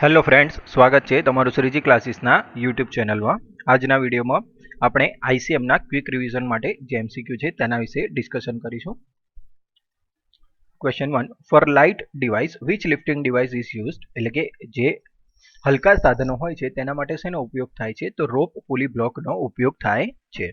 Hello friends, સ્વાગત છે તમારું શ્રીજી ક્લાસીસના યુટ્યુબ ચેનલમાં. આજના વિડીયોમાં આપણે આઈસીએમના ક્વિક રિવિઝન માટે જે એમસીક્યુ છે તેના વિશે ડિસ્કશન કરીશું. Question 1, for light device which lifting device is used, એટલે કે જે હલકા સાધનો હોય છે તેના માટે શેનો ઉપયોગ થાય છે? તો રોપ પુલી બ્લોકનો ઉપયોગ થાય છે.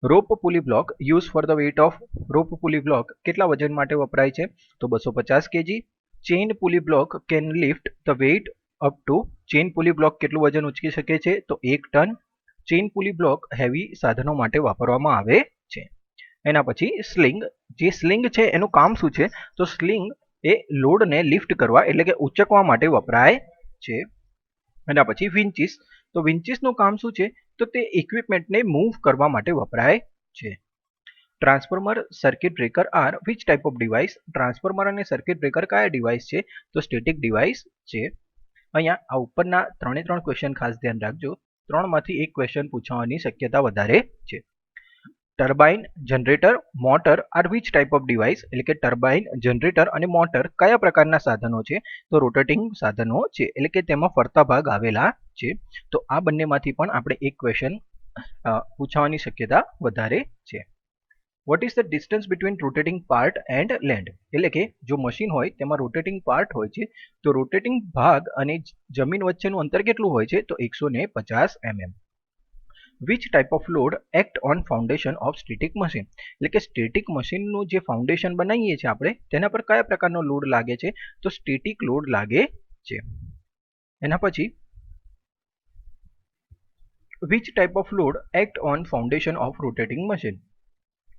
Rope pulley block use for the weight of, rope pulley block કેટલા વજન માટે વપરાય છે? તો 250 kg. Chain pulley block can lift the weight up to, chain pulley block કેટલું વજન ઉચકી શકે છે? તો 1 ton. Chain pulley block heavy સાધનો માટે વાપરવામાં આવે છે. એના પછી સ્લિંગ, જે સ્લિંગ છે એનું કામ શું છે? તો સ્લિંગ એ લોડને લિફ્ટ કરવા એટલે કે ઉચકવા માટે વપરાય છે. એના પછી વિન્ચીસ, તો વિન્ચીસનું કામ શું છે? તો તે ઇક્વિપમેન્ટને મૂવ કરવા માટે વપરાય છે. Transformer, circuit breaker are which type of device, transformer અને સર્કિટ બ્રેકર કયા ડિવાઇસ છે? તો સ્ટેટિક ડિવાઇસ છે. અહીંયા આ ઉપરના 3 ક્વેશ્ચન ખાસ ધ્યાન રાખજો, 3માંથી એક ક્વેશ્ચન પૂછવાની શક્યતા વધારે છે. Turbine, generator, motor are which type of device, એટલે કે ટર્બાઇન, જનરેટર અને મોટર કયા પ્રકારના સાધનો છે? તો રોટેટિંગ સાધનો છે, એટલે કે તેમાં ફરતા ભાગ આવેલા છે. તો આ બંનેમાંથી પણ આપણે એક ક્વેશ્ચન પૂછવાની શક્યતા વધારે છે. What is the distance between rotating part and land, એટલે કે જો મશીન હોય તેમાં રોટેટિંગ પાર્ટ હોય છે તો રોટેટિંગ ભાગ અને જમીન વચ્ચેનું અંતર કેટલું હોય છે? તો 150 mm. Which type off load act on foundation of static machine, એટલે કે સ્ટેટિક મશીનનું જે ફાઉન્ડેશન બનાવીએ છીએ આપણે તેના પર કયા પ્રકારનો લોડ લાગે છે? તો સ્ટેટિક લોડ લાગે છે. એના પછી which type off load act on foundation of rotating machine,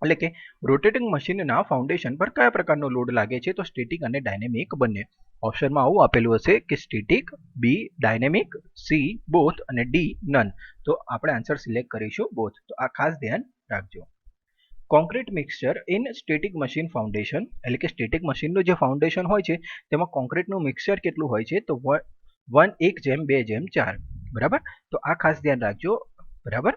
એટલે કે રોટેટિંગ મશીનના ફાઉન્ડેશન પર કયા પ્રકારનો લોડ લાગે છે? તો સ્ટેટિક અને ડાયનેમિક બંને. ઓપ્શનમાં આવું આપેલું હશે કે સ્ટેટિક, બી ડાયનેમિક, સી બોથ અને ડી નન. તો આપણે આન્સર સિલેક્ટ કરીશું બોથ. તો આ ખાસ ધ્યાન રાખજો. Concrete mixture in static machine foundation, એટલે કે સ્ટેટિક મશીનનું જે ફાઉન્ડેશન હોય છે તેમાં કોન્ક્રીટનું મિક્સચર કેટલું હોય છે? તો 1:2:4. બરાબર, તો આ ખાસ ધ્યાન રાખજો. બરાબર.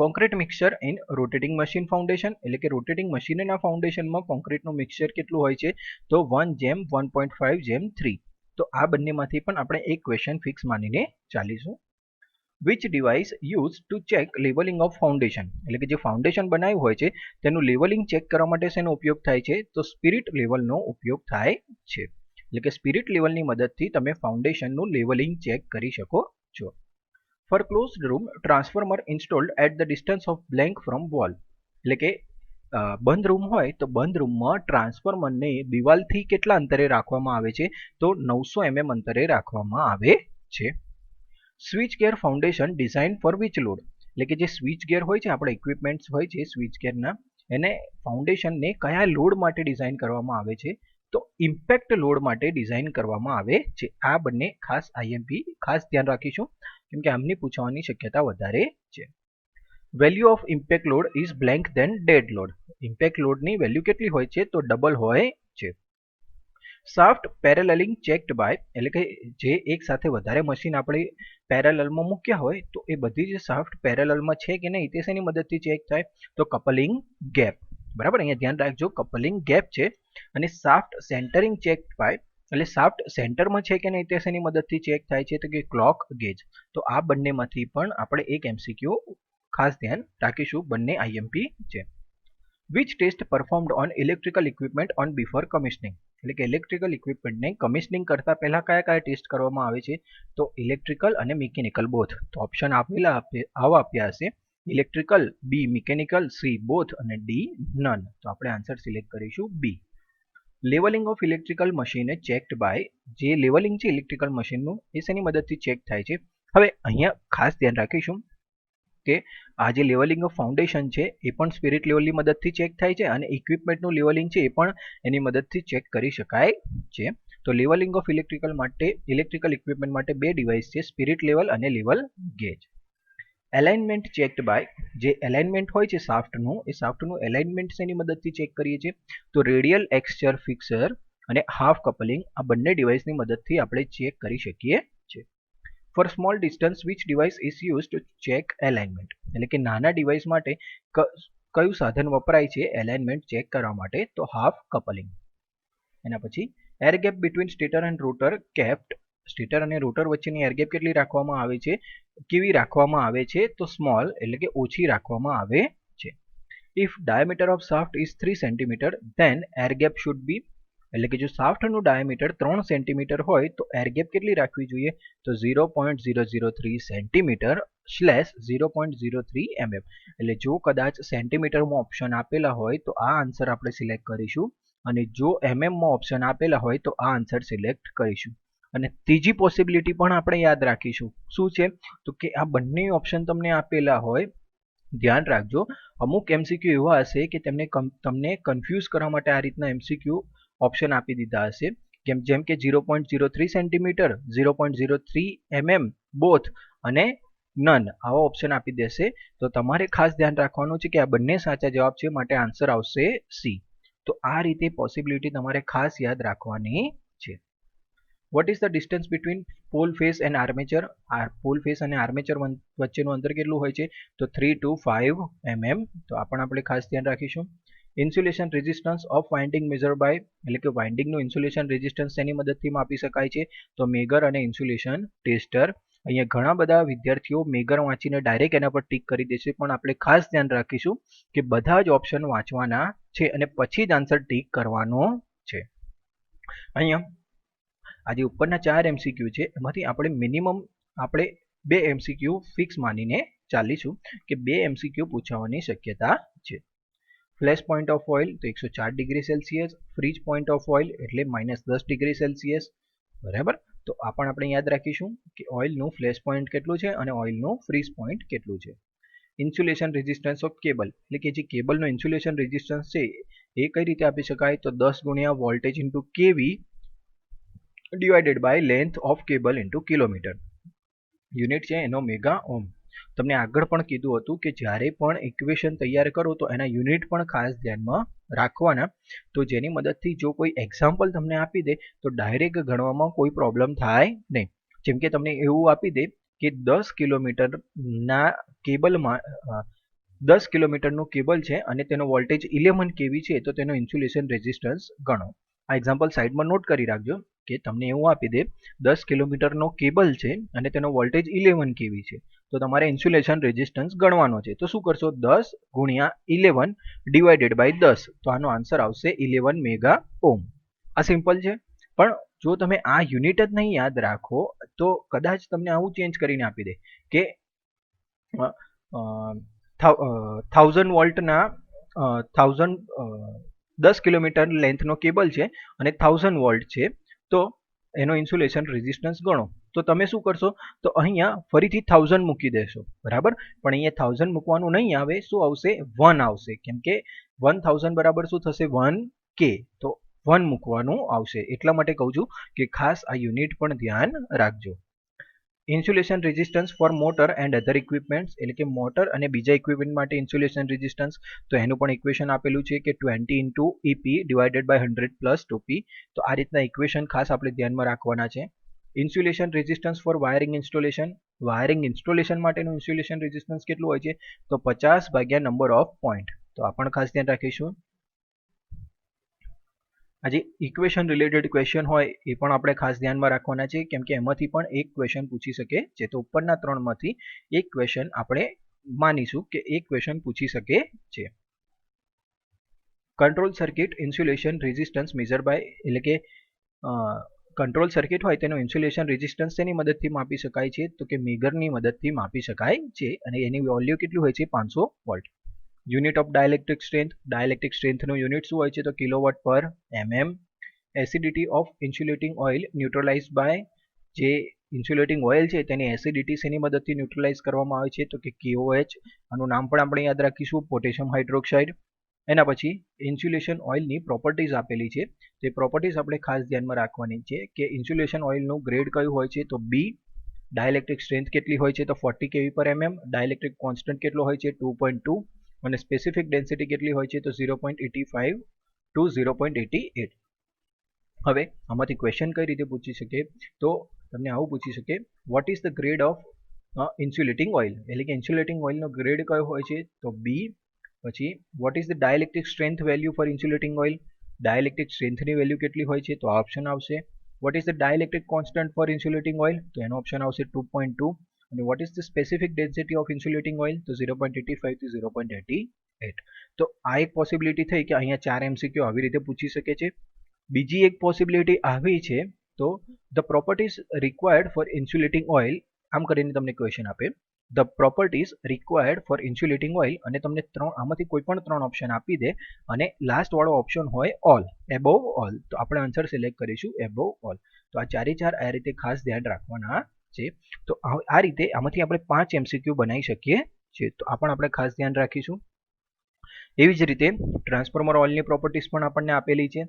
Concrete mixture in rotating machine foundation, એટલે કે રોટેટિંગ મશીનના ફાઉન્ડેશનમાં કોન્ક્રીટનું મિક્સચર કેટલું હોય છે? તો 1:1.5:3. તો આ બંનેમાંથી પણ આપણે એક ક્વેશ્ચન ફિક્સ માનીને ચાલીશું. Which device use to check levelling of foundation, એટલે કે જે ફાઉન્ડેશન બનાવ્યું હોય છે તેનું લેવલિંગ ચેક કરવા માટે શેનો ઉપયોગ થાય છે? તો સ્પિરિટ લેવલનો ઉપયોગ થાય છે. એટલે કે સ્પિરિટ લેવલની મદદથી તમે ફાઉન્ડેશનનું લેવલિંગ ચેક કરી શકો છો. For closed room, transformer installed at the distance of blank from wall, એટલે કે બંધ રૂમ હોય તો બંધ રૂમમાં ટ્રાન્સફોર્મરને દિવાલથી કેટલા અંતરે રાખવામાં આવે છે? તો 900 mm અંતરે રાખવામાં આવે છે. Switch gear foundation design four which load, એટલે કે જે સ્વિચ ગેર હોય છે આપણે ઇક્વિપમેન્ટ્સ હોય છે સ્વિચ ગેરના, એને ફાઉન્ડેશનને કયા લોડ માટે ડિઝાઇન કરવામાં આવે છે? તો ઇમ્પેક્ટ લોડ માટે ડિઝાઇન કરવામાં આવે છે. આ બંને ખાસ આઈએમપી ખાસ ધ્યાન રાખીશું કેમ કે આમની પૂછવાની શક્યતા વધારે છે. Value of impact load is blank than dead load, impact લોડની વેલ્યુ કેટલી હોય છે? તો ડબલ હોય છે. શાફ્ટ પેરેલલિંગ ચેકડ બાય, એટલે કે જે એક સાથે વધારે મશીન આપણે પેરેલલમાં મૂક્યા હોય તો એ બધી જ શાફ્ટ પેરેલલમાં છે કે નહીં તે શેની મદદથી ચેક થાય? તો કપલિંગ ગેપ. બરાબર, અહીંયા ધ્યાન રાખજો, કપલિંગ ગેપ છે. અને શાફ્ટ સેન્ટરિંગ ચેક બાય, એટલે શાફ્ટ સેન્ટરમાં છે કે નહીં તે શેની મદદથી ચેક થાય છે? તો કે ક્લોક ગેજ. તો આ બંનેમાંથી પણ આપણે એક એમસીક્યુ ખાસ ધ્યાન રાખીશું, બંને આઈએમપી છે. Which test performed on electrical equipment on before commissioning, એટલે કે ઇલેક્ટ્રિકલ ઇક્વિપમેન્ટને કમિશનિંગ કરતા પહેલા કયા કયા ટેસ્ટ કરવામાં આવે છે? તો ઇલેક્ટ્રિકલ અને મિકેનિકલ બોથ. તો ઓપ્શન આપેલા આવા આપ્યા હશે, electrical, B mechanical, C both અને ડી નન. તો આપણે આન્સર સિલેક્ટ કરીશું B. Levelling of electrical machine checked by, જે લેવલિંગ છે ઇલેક્ટ્રિકલ મશીનનું એ શેની મદદથી ચેક થાય છે? હવે અહીંયા ખાસ ધ્યાન રાખીશું કે આ જે લેવલિંગ ઓફ ફાઉન્ડેશન છે એ પણ સ્પિરિટ લેવલની મદદથી ચેક થાય છે અને ઇક્વિપમેન્ટનું લેવલિંગ છે એ પણ એની મદદથી ચેક કરી શકાય છે. તો લેવલિંગ ઓફ ઇલેક્ટ્રિકલ ઇક્વિપમેન્ટ માટે બે ડિવાઇસ છે, સ્પિરિટ લેવલ અને level gauge. Alignment checked by, જે એલાઇનમેન્ટ હોય છે શાફ્ટનું એ શાફ્ટનું એલાઇનમેન્ટ શેની મદદથી ચેક કરીએ છીએ? તો રેડિયલ એક્સચર ફિક્સર અને હાફ કપલિંગ આ બંને ડિવાઇસની મદદથી આપણે ચેક કરી શકીએ છીએ. For small distance which device is use to check alignment, એટલે કે નાના ડિવાઇસ માટે કયું સાધન વપરાય છે એલાઇનમેન્ટ ચેક કરવા માટે? તો હાફ કપલિંગ. એના પછી air gap between stator and rotor kept stator અને રોટર વચ્ચેની એર ગેપ કેટલી રાખવામાં આવે છે, કેવી રાખવામાં આવે છે, તો સ્મોલ એટલે કે ઓછી રાખવામાં આવે છે. If diameter of shaft is 3 centimetre then air gap should be, એટલે કે જો શાફ્ટનું ડાયામીટર 3 સેન્ટીમીટર હોય તો એર ગેપ કેટલી રાખવી જોઈએ, તો 0.003 સેન્ટીમીટર સ્લેશ 0.03 mm. એટલે જો કદાચ સેન્ટીમીટરમાં ઓપ્શન આપેલા હોય તો આ આન્સર આપણે સિલેક્ટ કરીશું, અને જો એમએમમાં ઓપ્શન આપેલા હોય તો આ આન્સર સિલેક્ટ કરીશું. અને ત્રીજી પોસિબિલિટી પણ આપણે યાદ રાખીશું. શું છે, તો કે આ બંને ઓપ્શન તમને આપેલા હોય, ધ્યાન રાખજો અમુક એમસીક્યુ એવા હશે કે તમને કન્ફ્યુઝ કરવા માટે આ રીતના એમસીક્યુ ઓપ્શન આપી દીધા હશે, જેમ કે 0.03 સેન્ટીમીટર, 0.03 mm બોથ અને નન આવા ઓપ્શન આપી દેશે. તો તમારે ખાસ ધ્યાન રાખવાનું છે કે આ બંને સાચા જવાબ છે, માટે આન્સર આવશે સી. તો આ રીતે પોસિબિલિટી તમારે ખાસ યાદ રાખવાની છે. What is the distance between pole face and armature? Pole face અને આર્મેચર વચ્ચેનું અંતર કેટલું હોય છે, તો 3 to 5 mm. તો આ પણ આપણે ખાસ ધ્યાન રાખીશું. Insulation resistance of winding measure by, એટલે કે વાઇન્ડિંગનું ઇન્સ્યુલેશન રેઝિસ્ટન્સ તેની મદદથી માપી શકાય છે, તો મેગર અને ઇન્સ્યુલેશન ટેસ્ટર. અહીંયા ઘણા બધા વિદ્યાર્થીઓ મેગર વાંચીને ડાયરેક્ટ એના પર ટીક કરી દેશે, પણ આપણે ખાસ ધ્યાન રાખીશું કે બધા જ ઓપ્શન વાંચવાના છે અને પછી જ આન્સર ટીક કરવાનો છે. અહીંયા આજે ઉપરના 4 એમસીક્યુ છે, એમાંથી આપણે મિનિમમ આપણે 2 એમસીક્યુ ફિક્સ માનીને ચાલીશું કે 2 એમસીક્યુ પૂછવાની શક્યતા છે. ફ્લેશ પોઈન્ટ ઓફ ઓઇલ તો 104 degree Celsius, fridge point of oil એટલે -10 ડિગ્રી સેલ્સિયસ, બરાબર. તો આ પણ આપણે યાદ રાખીશું કે ઓઇલનું ફ્લેશ પોઈન્ટ કેટલું છે અને ઓઇલનું ફ્રીઝ પોઈન્ટ કેટલું છે. ઇન્સ્યુલેશન રેઝિસ્ટન્સ ઓફ કેબલ, એટલે કે જે કેબલનો ઇન્સ્યુલેશન રેઝિસ્ટન્સ છે એ કઈ રીતે આપી શકાય, તો 10 ગુણ્યા voltage into kV divided by length of cable into kilometre. Unit છે એનો મેગા ઓમ. તમને આગળ પણ કીધું હતું કે જ્યારે પણ ઇક્વેશન તૈયાર કરો તો એના યુનિટ પણ ખાસ ધ્યાનમાં રાખવાના, તો જેની મદદથી જો કોઈ એક્ઝામ્પલ તમને આપી દે તો ડાયરેક્ટ ગણવામાં કોઈ પ્રોબ્લેમ થાય નહીં. જેમ કે તમને એવું આપી દે કે 10 કિલોમીટરના કેબલમાં 10 કિલોમીટરનું કેબલ છે અને તેનો વોલ્ટેજ 11 કેવી છે, તો તેનો ઇન્સ્યુલેશન રેઝિસ્ટન્સ ગણો. આ એક્ઝામ્પલ સાઈડમાં નોટ કરી રાખજો કે તમને એવું આપી દે 10 કિલોમીટરનો કેબલ છે અને તેનો વોલ્ટેજ 11 કેવી છે, તો તમારે ઇન્સ્યુલેશન રેઝિસ્ટન્સ ગણવાનો છે. તો શું કરશો, 10 ગુણ્યા 11 ડિવાઇડેડ બાય 10, તો આનો આન્સર આવશે 11 મેગા ઓમ. આ સિમ્પલ છે, પણ જો તમે આ યુનિટ જ નહીં યાદ રાખો તો કદાચ તમને આવું ચેન્જ કરીને આપી દે કે 1000 વોલ્ટના 10 કિલોમીટર લેન્થનો કેબલ છે અને 1000 વોલ્ટ છે, તો એનો ઇન્સ્યુલેશન રેઝિસ્ટન્સ ગણો. તો તમે શું કરશો, તો અહીંયા ફરીથી 1000 મૂકી દેશો, બરાબર. પણ અહીંયા 1000 મૂકવાનું નહીં આવે, શું આવશે, 1 આવશે, કેમ કે 1000 બરાબર શું થશે, 1K. તો 1 મૂકવાનું આવશે. એટલા માટે કહું છું કે ખાસ આ યુનિટ પણ ધ્યાન રાખજો. Insulation resistance for motor and other equipments, એટલે કે મોટર અને બીજા ઇક્વિપમેન્ટ માટે ઇન્સ્યુલેશન રેઝિસ્ટન્સ, તો એનું પણ ઇક્વેશન આપેલું છે કે 20 into EP divided by 100 plus 2P. તો આ રીતના ઇક્વેશન ખાસ આપણે ધ્યાનમાં રાખવાના છે. Insulation resistance for wiring installation, wiring installation માટેનું ઇન્સ્યુલેશન રેઝિસ્ટન્સ કેટલું હોય છે, તો 50 ભાગ્યા નંબર ઓફ પોઈન્ટ. તો આ પણ ખાસ ધ્યાન રાખીશું. આજે ઇક્વેશન રિલેટેડ ક્વેશ્ચન હોય એ પણ આપણે ખાસ ધ્યાનમાં રાખવાના છે, કેમ કે એમાંથી પણ એક ક્વેશ્ચન પૂછી શકે છે. તો ઉપરના 3માંથી એક ક્વેશ્ચન આપણે માનીશું કે એક ક્વેશ્ચન પૂછી શકે છે. Control circuit insulation resistance measure by, એટલે કે કંટ્રોલ સર્કિટ હોય તેનો ઇન્સ્યુલેશન રેઝિસ્ટન્સ તેની મદદથી માપી શકાય છે, તો કે મેગરની મદદથી માપી શકાય છે, અને એની વેલ્યુ કેટલી હોય છે, 500 વોલ્ટ. યુનિટ ઓફ ડાયલેક્ટ્રિક સ્ટ્રેન્થનું યુનિટ શું હોય છે, તો કિલોવોટ પર mm. Acidity of insulating oil neutralise by, જે ઇન્સ્યુલેટિંગ ઓઇલ છે તેની એસિડિટી શેની મદદથી ન્યુટ્રલાઇઝ કરવામાં આવે છે, તો કે KOH. આનું નામ પણ આપણે યાદ રાખીશું, પોટેશિયમ હાઇડ્રોક્સાઇડ. એના પછી ઇન્સ્યુલેશન ઓઇલની પ્રોપર્ટીઝ આપેલી છે, તે પ્રોપર્ટીઝ આપણે ખાસ ધ્યાનમાં રાખવાની છે કે ઇન્સ્યુલેશન ઓઇલનું ગ્રેડ કયું હોય છે, તો B. ડાયલેક્ટ્રિક સ્ટ્રેન્થ કેટલી હોય છે, તો 40 kV પર mm. ડાયલેક્ટ્રિક કોન્સ્ટન્ટ કેટલો હોય છે, 2.2. અને સ્પેસિફિક ડેન્સિટી કેટલી હોય છે, તો 0.85 ટુ 0.88. હવે આમાંથી ક્વેશ્ચન કઈ રીતે પૂછી શકે, તો તમને આવું પૂછી શકે, what is the grade of insulating oil, એટલે કે ઇન્સ્યુલેટિંગ ઓઇલનો ગ્રેડ કયો હોય છે, તો B. પછી what is the dielectric strength value for insulating oil, dielectric સ્ટ્રેન્થની વેલ્યુ કેટલી હોય છે, તો આ ઓપ્શન આવશે. What is the dielectric constant for insulating oil? તો એનો ઓપ્શન આવશે 2.2. અને what is the specific density of insulating oil? તો 0.85 થી 0.88. તો આ એક પોસિબિલિટી થઈ કે અહીંયા 4 MCQ આવી રીતે પૂછી શકે છે. બીજી એક પોસિબિલિટી આવી છે તો the properties required four insulating oil, આમ કરીને તમને ક્વેશ્ચન આપે the properties required four insulating oil, અને તમને આમાંથી કોઈ પણ 3 ઓપ્શન આપી દે અને લાસ્ટ વાળો ઓપ્શન હોય ઓલ, એબોવ ઓલ, તો આપણે આન્સર સિલેક્ટ કરીશું એબોવ ઓલ. તો આ 4 આ રીતે ખાસ ધ્યાન રાખવાના છે. તો આ રીતે આમાંથી આપણે 5 MCQ બનાવી શકીએ છીએ. તો આ પણ આપણે ખાસ ધ્યાન રાખીશું. એવી જ રીતે ટ્રાન્સફોર્મર ઓઇલની પ્રોપર્ટીઝ પણ આપણને આપેલી છે.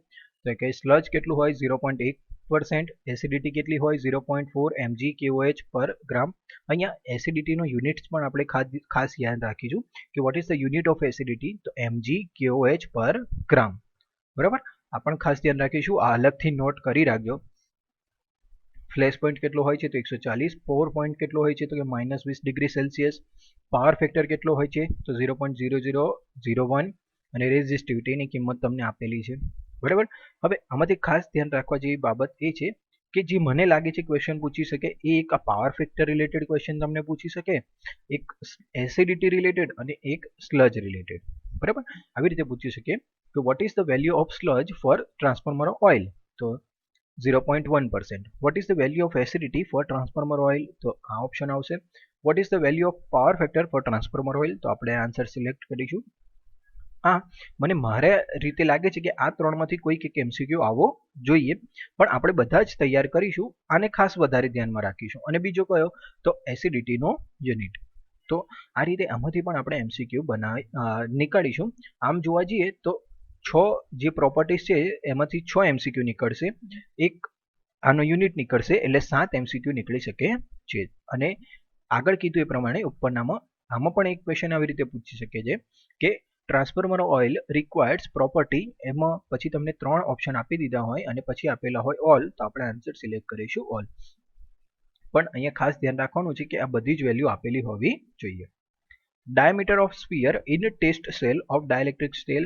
તો કે સ્લજ કેટલું હોય 0.1%, એસિડિટી કેટલી હોય 0.4 mg/kOH પર ગ્રામ. અહીંયા એસિડિટીનો યુનિટ્સ પણ આપણે ખાસ યાદ રાખીશું કે what is the unit of acidity? તો mg/kOH પર ગ્રામ. બરાબર, આ પણ ખાસ ધ્યાન રાખીશું. આ અલગથી નોટ કરી રાખજો. ફ્લેશ પોઈન્ટ કેટલો હોય છે? તો 140. પોર પોઈન્ટ કેટલો હોય છે? તો કે -20°C. પાવર ફેક્ટર કેટલો હોય છે? તો 0.0001. અને રેઝિસ્ટિવિટીની કિંમત તમને આપેલી છે. બરાબર, હવે આમાંથી ખાસ ધ્યાન રાખવા જેવી બાબત એ છે કે જે મને લાગે છે ક્વેશ્ચન પૂછી શકે એ એક આ પાવર ફેક્ટર રિલેટેડ ક્વેશ્ચન તમને પૂછી શકે, એક એસિડિટી રિલેટેડ અને એક સ્લજ રિલેટેડ. બરાબર, આવી રીતે પૂછી શકે કે what is the value of sludge for transformer oil? તો 0.1%. What is the value of acidity for transformer oil? તો આ ઓપ્શન આવશે. What is the value of power factor for transformer oil? તો આપણે આન્સર સિલેક્ટ કરીશું. હા, મને મારા રીતે લાગે છે કે આ 3માંથી કોઈક એક MCQ આવવો જોઈએ, પણ આપણે બધા જ તૈયાર કરીશું. આને ખાસ વધારે ધ્યાનમાં રાખીશું. અને બીજો કયો? તો એસિડિટીનો યુનિટ. તો આ રીતે આમાંથી પણ આપણે MCQ નીકાળીશું. આમ જોવા જઈએ તો 6 જે પ્રોપર્ટીઝ છે એમાંથી 6 MCQ નીકળશે, એક આનો યુનિટ નીકળશે, એટલે 7 MCQ નીકળી શકે છે. અને આગળ કીધું એ પ્રમાણે ઉપરનામાં આમાં પણ એક ક્વેશ્ચન આવી રીતે પૂછી શકે છે કે ટ્રાન્સફોર્મર ઓઇલ રિક્વાયર્ડ પ્રોપર્ટી, એમાં પછી તમને 3 ઓપ્શન આપી દીધા હોય અને પછી આપેલા હોય ઓલ, તો આપણે આન્સર સિલેક્ટ કરીશું ઓલ. પણ અહીંયા ખાસ ધ્યાન રાખવાનું છે કે આ બધી જ વેલ્યુ આપેલી હોવી જોઈએ. Diameter of sphere in test cell of dielectric steel.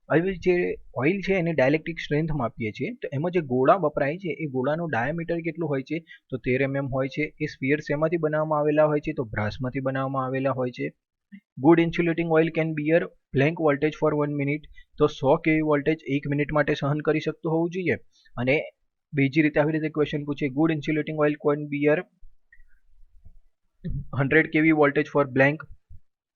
હવે જે ઓઇલ છે એને ડાયલેક્ટ્રિક સ્ટ્રેન્થ માપીએ છીએ, તો એમાં જે ગોળા વપરાય છે એ ગોળાનું ડાયામીટર કેટલું હોય છે? તો 13 mm હોય છે. એ સ્ફિયર શેમાંથી બનાવવામાં આવેલા હોય છે? તો બ્રાસમાંથી બનાવવામાં આવેલા હોય છે. Good insulating oil can bear blank voltage for 1 minute. તો 100 kV વોલ્ટેજ 1 મિનિટ માટે સહન કરી શકતું હોવું જોઈએ. અને બીજી રીતે આવી રીતે ક્વેશ્ચન પૂછે good insulating oil can bear 100 kV voltage for blank.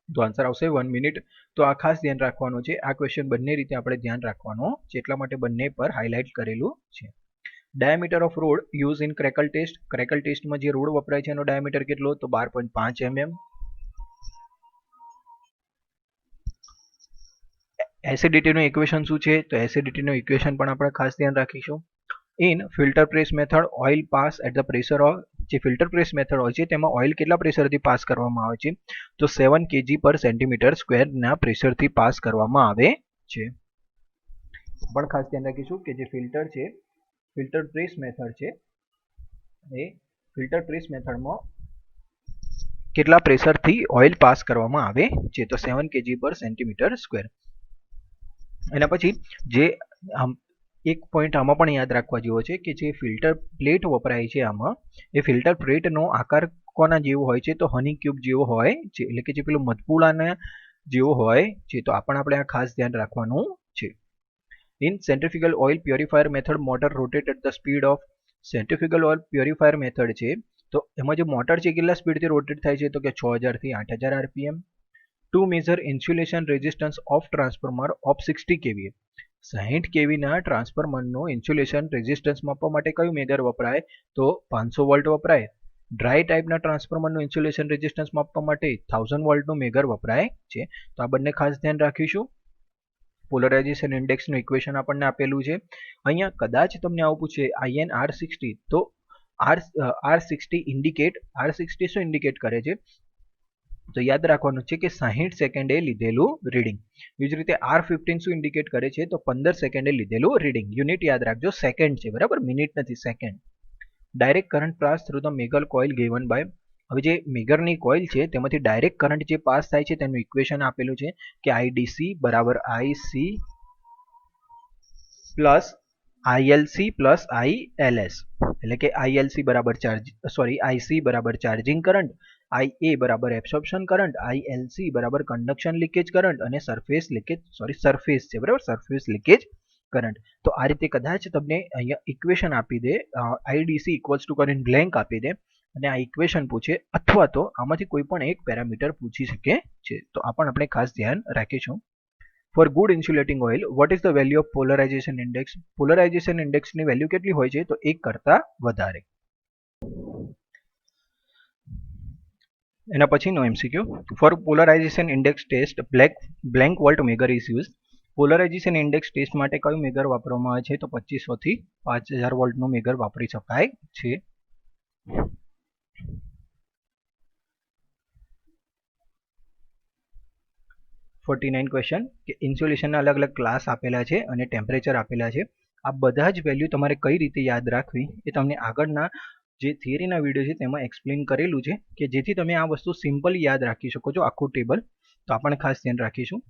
તો આન્સર આવશે 1 મિનિટ. તો આ ખાસ ધ્યાન રાખવાનું છે. આ ક્વેશ્ચન બંને રીતે આપણે ધ્યાન રાખવાનું છે, એટલા માટે બંને પર હાઇલાઇટ કરેલું છે. Diameter of rod use in crackle test. Crackle ટેસ્ટમાં જે રોડ વપરાય છે એનો ડાયામીટર કેટલો? તો 12.5 mm. એસિડિટીનું ઇક્વેશન શું છે? તો એસિડિટીનું ઇક્વેશન પણ આપણે ખાસ ધ્યાન રાખીશું. In filter press method oil pass at the pressure of, જે ફિલ્ટર પ્રેસ મેથડ હોય છે તેમાં ઓઇલ કેટલા પ્રેશરથી પાસ કરવામાં આવે છે? તો 7 kg/cm² ના પ્રેશરથી પાસ કરવામાં આવે છે. પણ ખાસ ધ્યાન રાખીશું કે જે ફિલ્ટર છે, ફિલ્ટર પ્રેસ મેથડ છે, એ ફિલ્ટર પ્રેસ મેથડમાં કેટલા પ્રેશરથી ઓઇલ પાસ કરવામાં આવે છે? તો 7 kg/cm². એના પછી જે એક પોઈન્ટ આમાં પણ યાદ રાખવા જેવો છે કે જે ફિલ્ટર પ્લેટ વપરાય છે આમાં, એ ફિલ્ટર પ્લેટનો આકાર કોના જેવો હોય છે? તો હની ક્યુબ જેવો હોય છે, એટલે કે જે પેલું મધપુડાના જેવો હોય છે. તો આ પણ આપણે આ ખાસ ધ્યાન રાખવાનું છે. In centrifugal oil purifier method motor rotate at the speed of. Centrifugal oil purifier method છે તો એમાં જે મોટર છે કેટલા સ્પીડથી રોટેટ થાય છે? તો કે 6000 થી 8000 RPM. Two measure insulation resistance of transformer of 60 kVA. 60 kV ના ટ્રાન્સફોર્મરનો ઇન્સ્યુલેશન રેઝિસ્ટન્સ માપવા માટે કયું મેગર વપરાય? તો 500 વોલ્ટ વપરાય. ડ્રાય ટાઈપના ટ્રાન્સફોર્મરનું ઇન્સ્યુલેશન રેઝિસ્ટન્સ માપવા માટે 1000 વોલ્ટનું મેગર વપરાય છે. તો આ બંને ખાસ ધ્યાન રાખીશું. પોલરાઇઝેશન ઇન્ડેક્સનું ઇક્વેશન આપણને આપેલું છે. અહીંયા કદાચ તમને આવું પૂછે IN R60, તો R60 શું ઇન્ડિકેટ કરે છે? તો યાદ રાખવાનું છે કે 60 સેકન્ડે લીધેલું રીડિંગ. એ જ રીતે R15 શું ઇન્ડિકેટ કરે છે? તો 15 સેકન્ડે લીધેલું રીડિંગ. યુનિટ યાદ રાખજો, સેકન્ડ છે, બરાબર, મિનિટ નથી, second. Direct current pass through the megger coil given by. હવે જે મેગરની કોઇલ છે તેમાંથી ડાયરેક્ટ કરંટ જે પાસ થાય છે તેનું ઇક્વેશન આપેલું છે કે IDC = IC plus ILC plus ILS એટલે કે ILC બરાબર IC બરાબર ચાર્જિંગ કરંટ, IA બરાબર એબ્સોર્પ્શન કરંટ, ILC બરાબર કન્ડક્શન લીકેજ કરંટ અને સરફેસ છે બરાબર, સરફેસ લીકેજ કરંટ. તો આ રીતે કદાચ તમને અહીંયા ઇક્વેશન આપી દે, IDC ઇક્વલ્સ ટુ કરીને બ્લેન્ક આપી દે અને આ ઇક્વેશન પૂછે, અથવા તો આમાંથી કોઈ પણ એક પેરામીટર પૂછી શકે છે. તો આ પણ આપણે ખાસ ધ્યાન રાખીશું. For good insulating oil what is the value of polarisation index? Polarisation ઇન્ડેક્સની વેલ્યુ કેટલી હોય છે? તો 1 કરતાં વધારે. એના પછીનો MCQ, for polarisation index test blank volt megger is use. Polarisation index test માટે કયું મેગર વાપરવામાં આવે છે? તો 2500 થી 5000 વોલ્ટનું મેગર વાપરી શકાય છે. 49 ક્વેશ્ચન કે ઇન્સ્યુલેશનના અલગ અલગ ક્લાસ આપેલા છે અને ટેમ્પરેચર આપેલા છે. આ બધા જ વેલ્યુ તમારે કઈ રીતે યાદ રાખવી એ તમને આગળના જે થિયરીના વિડીયો છે તેમાં એક્સપ્લેન કરેલું છે, કે જેથી તમે આ વસ્તુ સિમ્પલી યાદ રાખી શકો છો આખું ટેબલ. તો આપણે ખાસ ધ્યાન રાખીશું.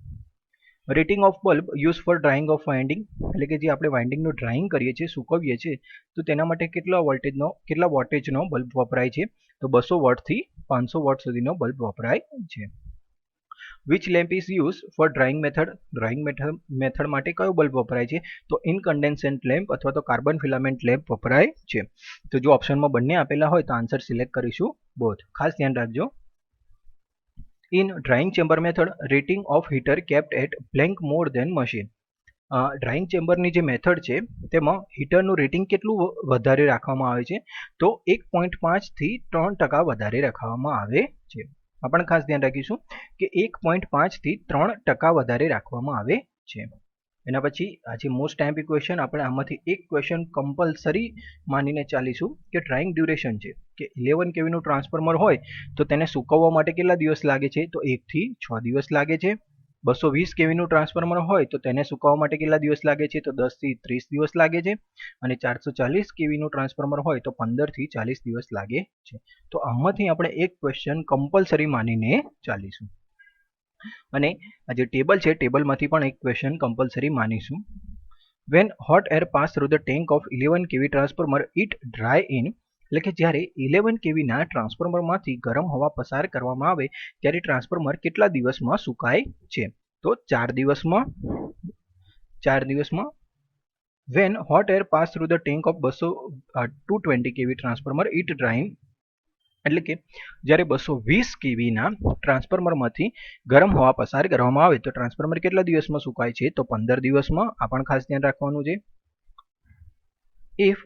Rating of bulb use for drawing of winding એટલે કે જે આપણે વાઇન્ડિંગનું ડ્રાઇંગ કરીએ છીએ, સૂકવીએ છીએ, તો તેના માટે કેટલા વોટેજનો બલ્બ વપરાય છે? તો 200 વોટથી 500 વોટ સુધીનો બલ્બ વપરાય છે. Which lamp is use for drawing method? Drawing method માટે કયો બલ્બ વપરાય છે? તો ઇનકન્ડેન્સેન્ટ લેમ્પ અથવા તો કાર્બન ફિલામેન્ટ લેમ્પ વપરાય છે. તો જો ઓપ્શનમાં બંને આપેલા હોય તો આન્સર સિલેક્ટ કરીશું બોથ. ખાસ ધ્યાન રાખજો. In drying chamber method rating of heater kept at blank more than machine. Drying ચેમ્બરની જે મેથડ છે તેમાં હીટરનું રેટિંગ કેટલું વધારે રાખવામાં આવે છે? તો 1.5 થી 3% વધારે રાખવામાં આવે છે. આપણે ખાસ ધ્યાન રાખીશું કે 1.5 થી 3% વધારે રાખવામાં આવે છે. એના પછી આજે મોસ્ટ એમ્પી ક્વેશ્ચન, આપણે આમાંથી એક ક્વેશ્ચન કમ્પલસરી માનીને ચાલીશું કે ડ્રાઇંગ ડ્યુરેશન છે કે 11 kV નું ટ્રાન્સફોર્મર હોય તો તેને સૂકવવા માટે કેટલા દિવસ લાગે છે? તો 1 થી 6 દિવસ લાગે છે. 220 kV નું ટ્રાન્સફોર્મર હોય તો તેને સૂકવવા માટે કેટલા દિવસ લાગે છે? તો 10 થી 30 દિવસ લાગે છે. અને 440 kV નું ટ્રાન્સફોર્મર હોય તો 15 થી 40 દિવસ લાગે છે. તો આમાંથી આપણે એક ક્વેશ્ચન કમ્પલસરી માનીને ચાલીશું. અને આ જે ટેબલ છે ટેબલમાંથી પણ એક ક્વેશ્ચન કમ્પલસરી માનીશું. When hot air pass through the tank of 11 kV transformer it dry in એટલે કે જ્યારે 11 kV ના ટ્રાન્સફોર્મરમાંથી ગરમ હવા પસાર કરવામાં આવે ત્યારે ટ્રાન્સફોર્મર કેટલા દિવસમાં સુકાય છે? તો 4 દિવસમાં. When hot air pass through the tank of 220 kV transformer it drain એટલે કે જ્યારે 220 kV ના ટ્રાન્સફોર્મરમાંથી ગરમ હવા પસાર કરવામાં આવે તો ટ્રાન્સફોર્મર કેટલા દિવસમાં સુકાય છે? તો 15 દિવસમાં. આ પણ ખાસ ધ્યાન રાખવાનું છે. If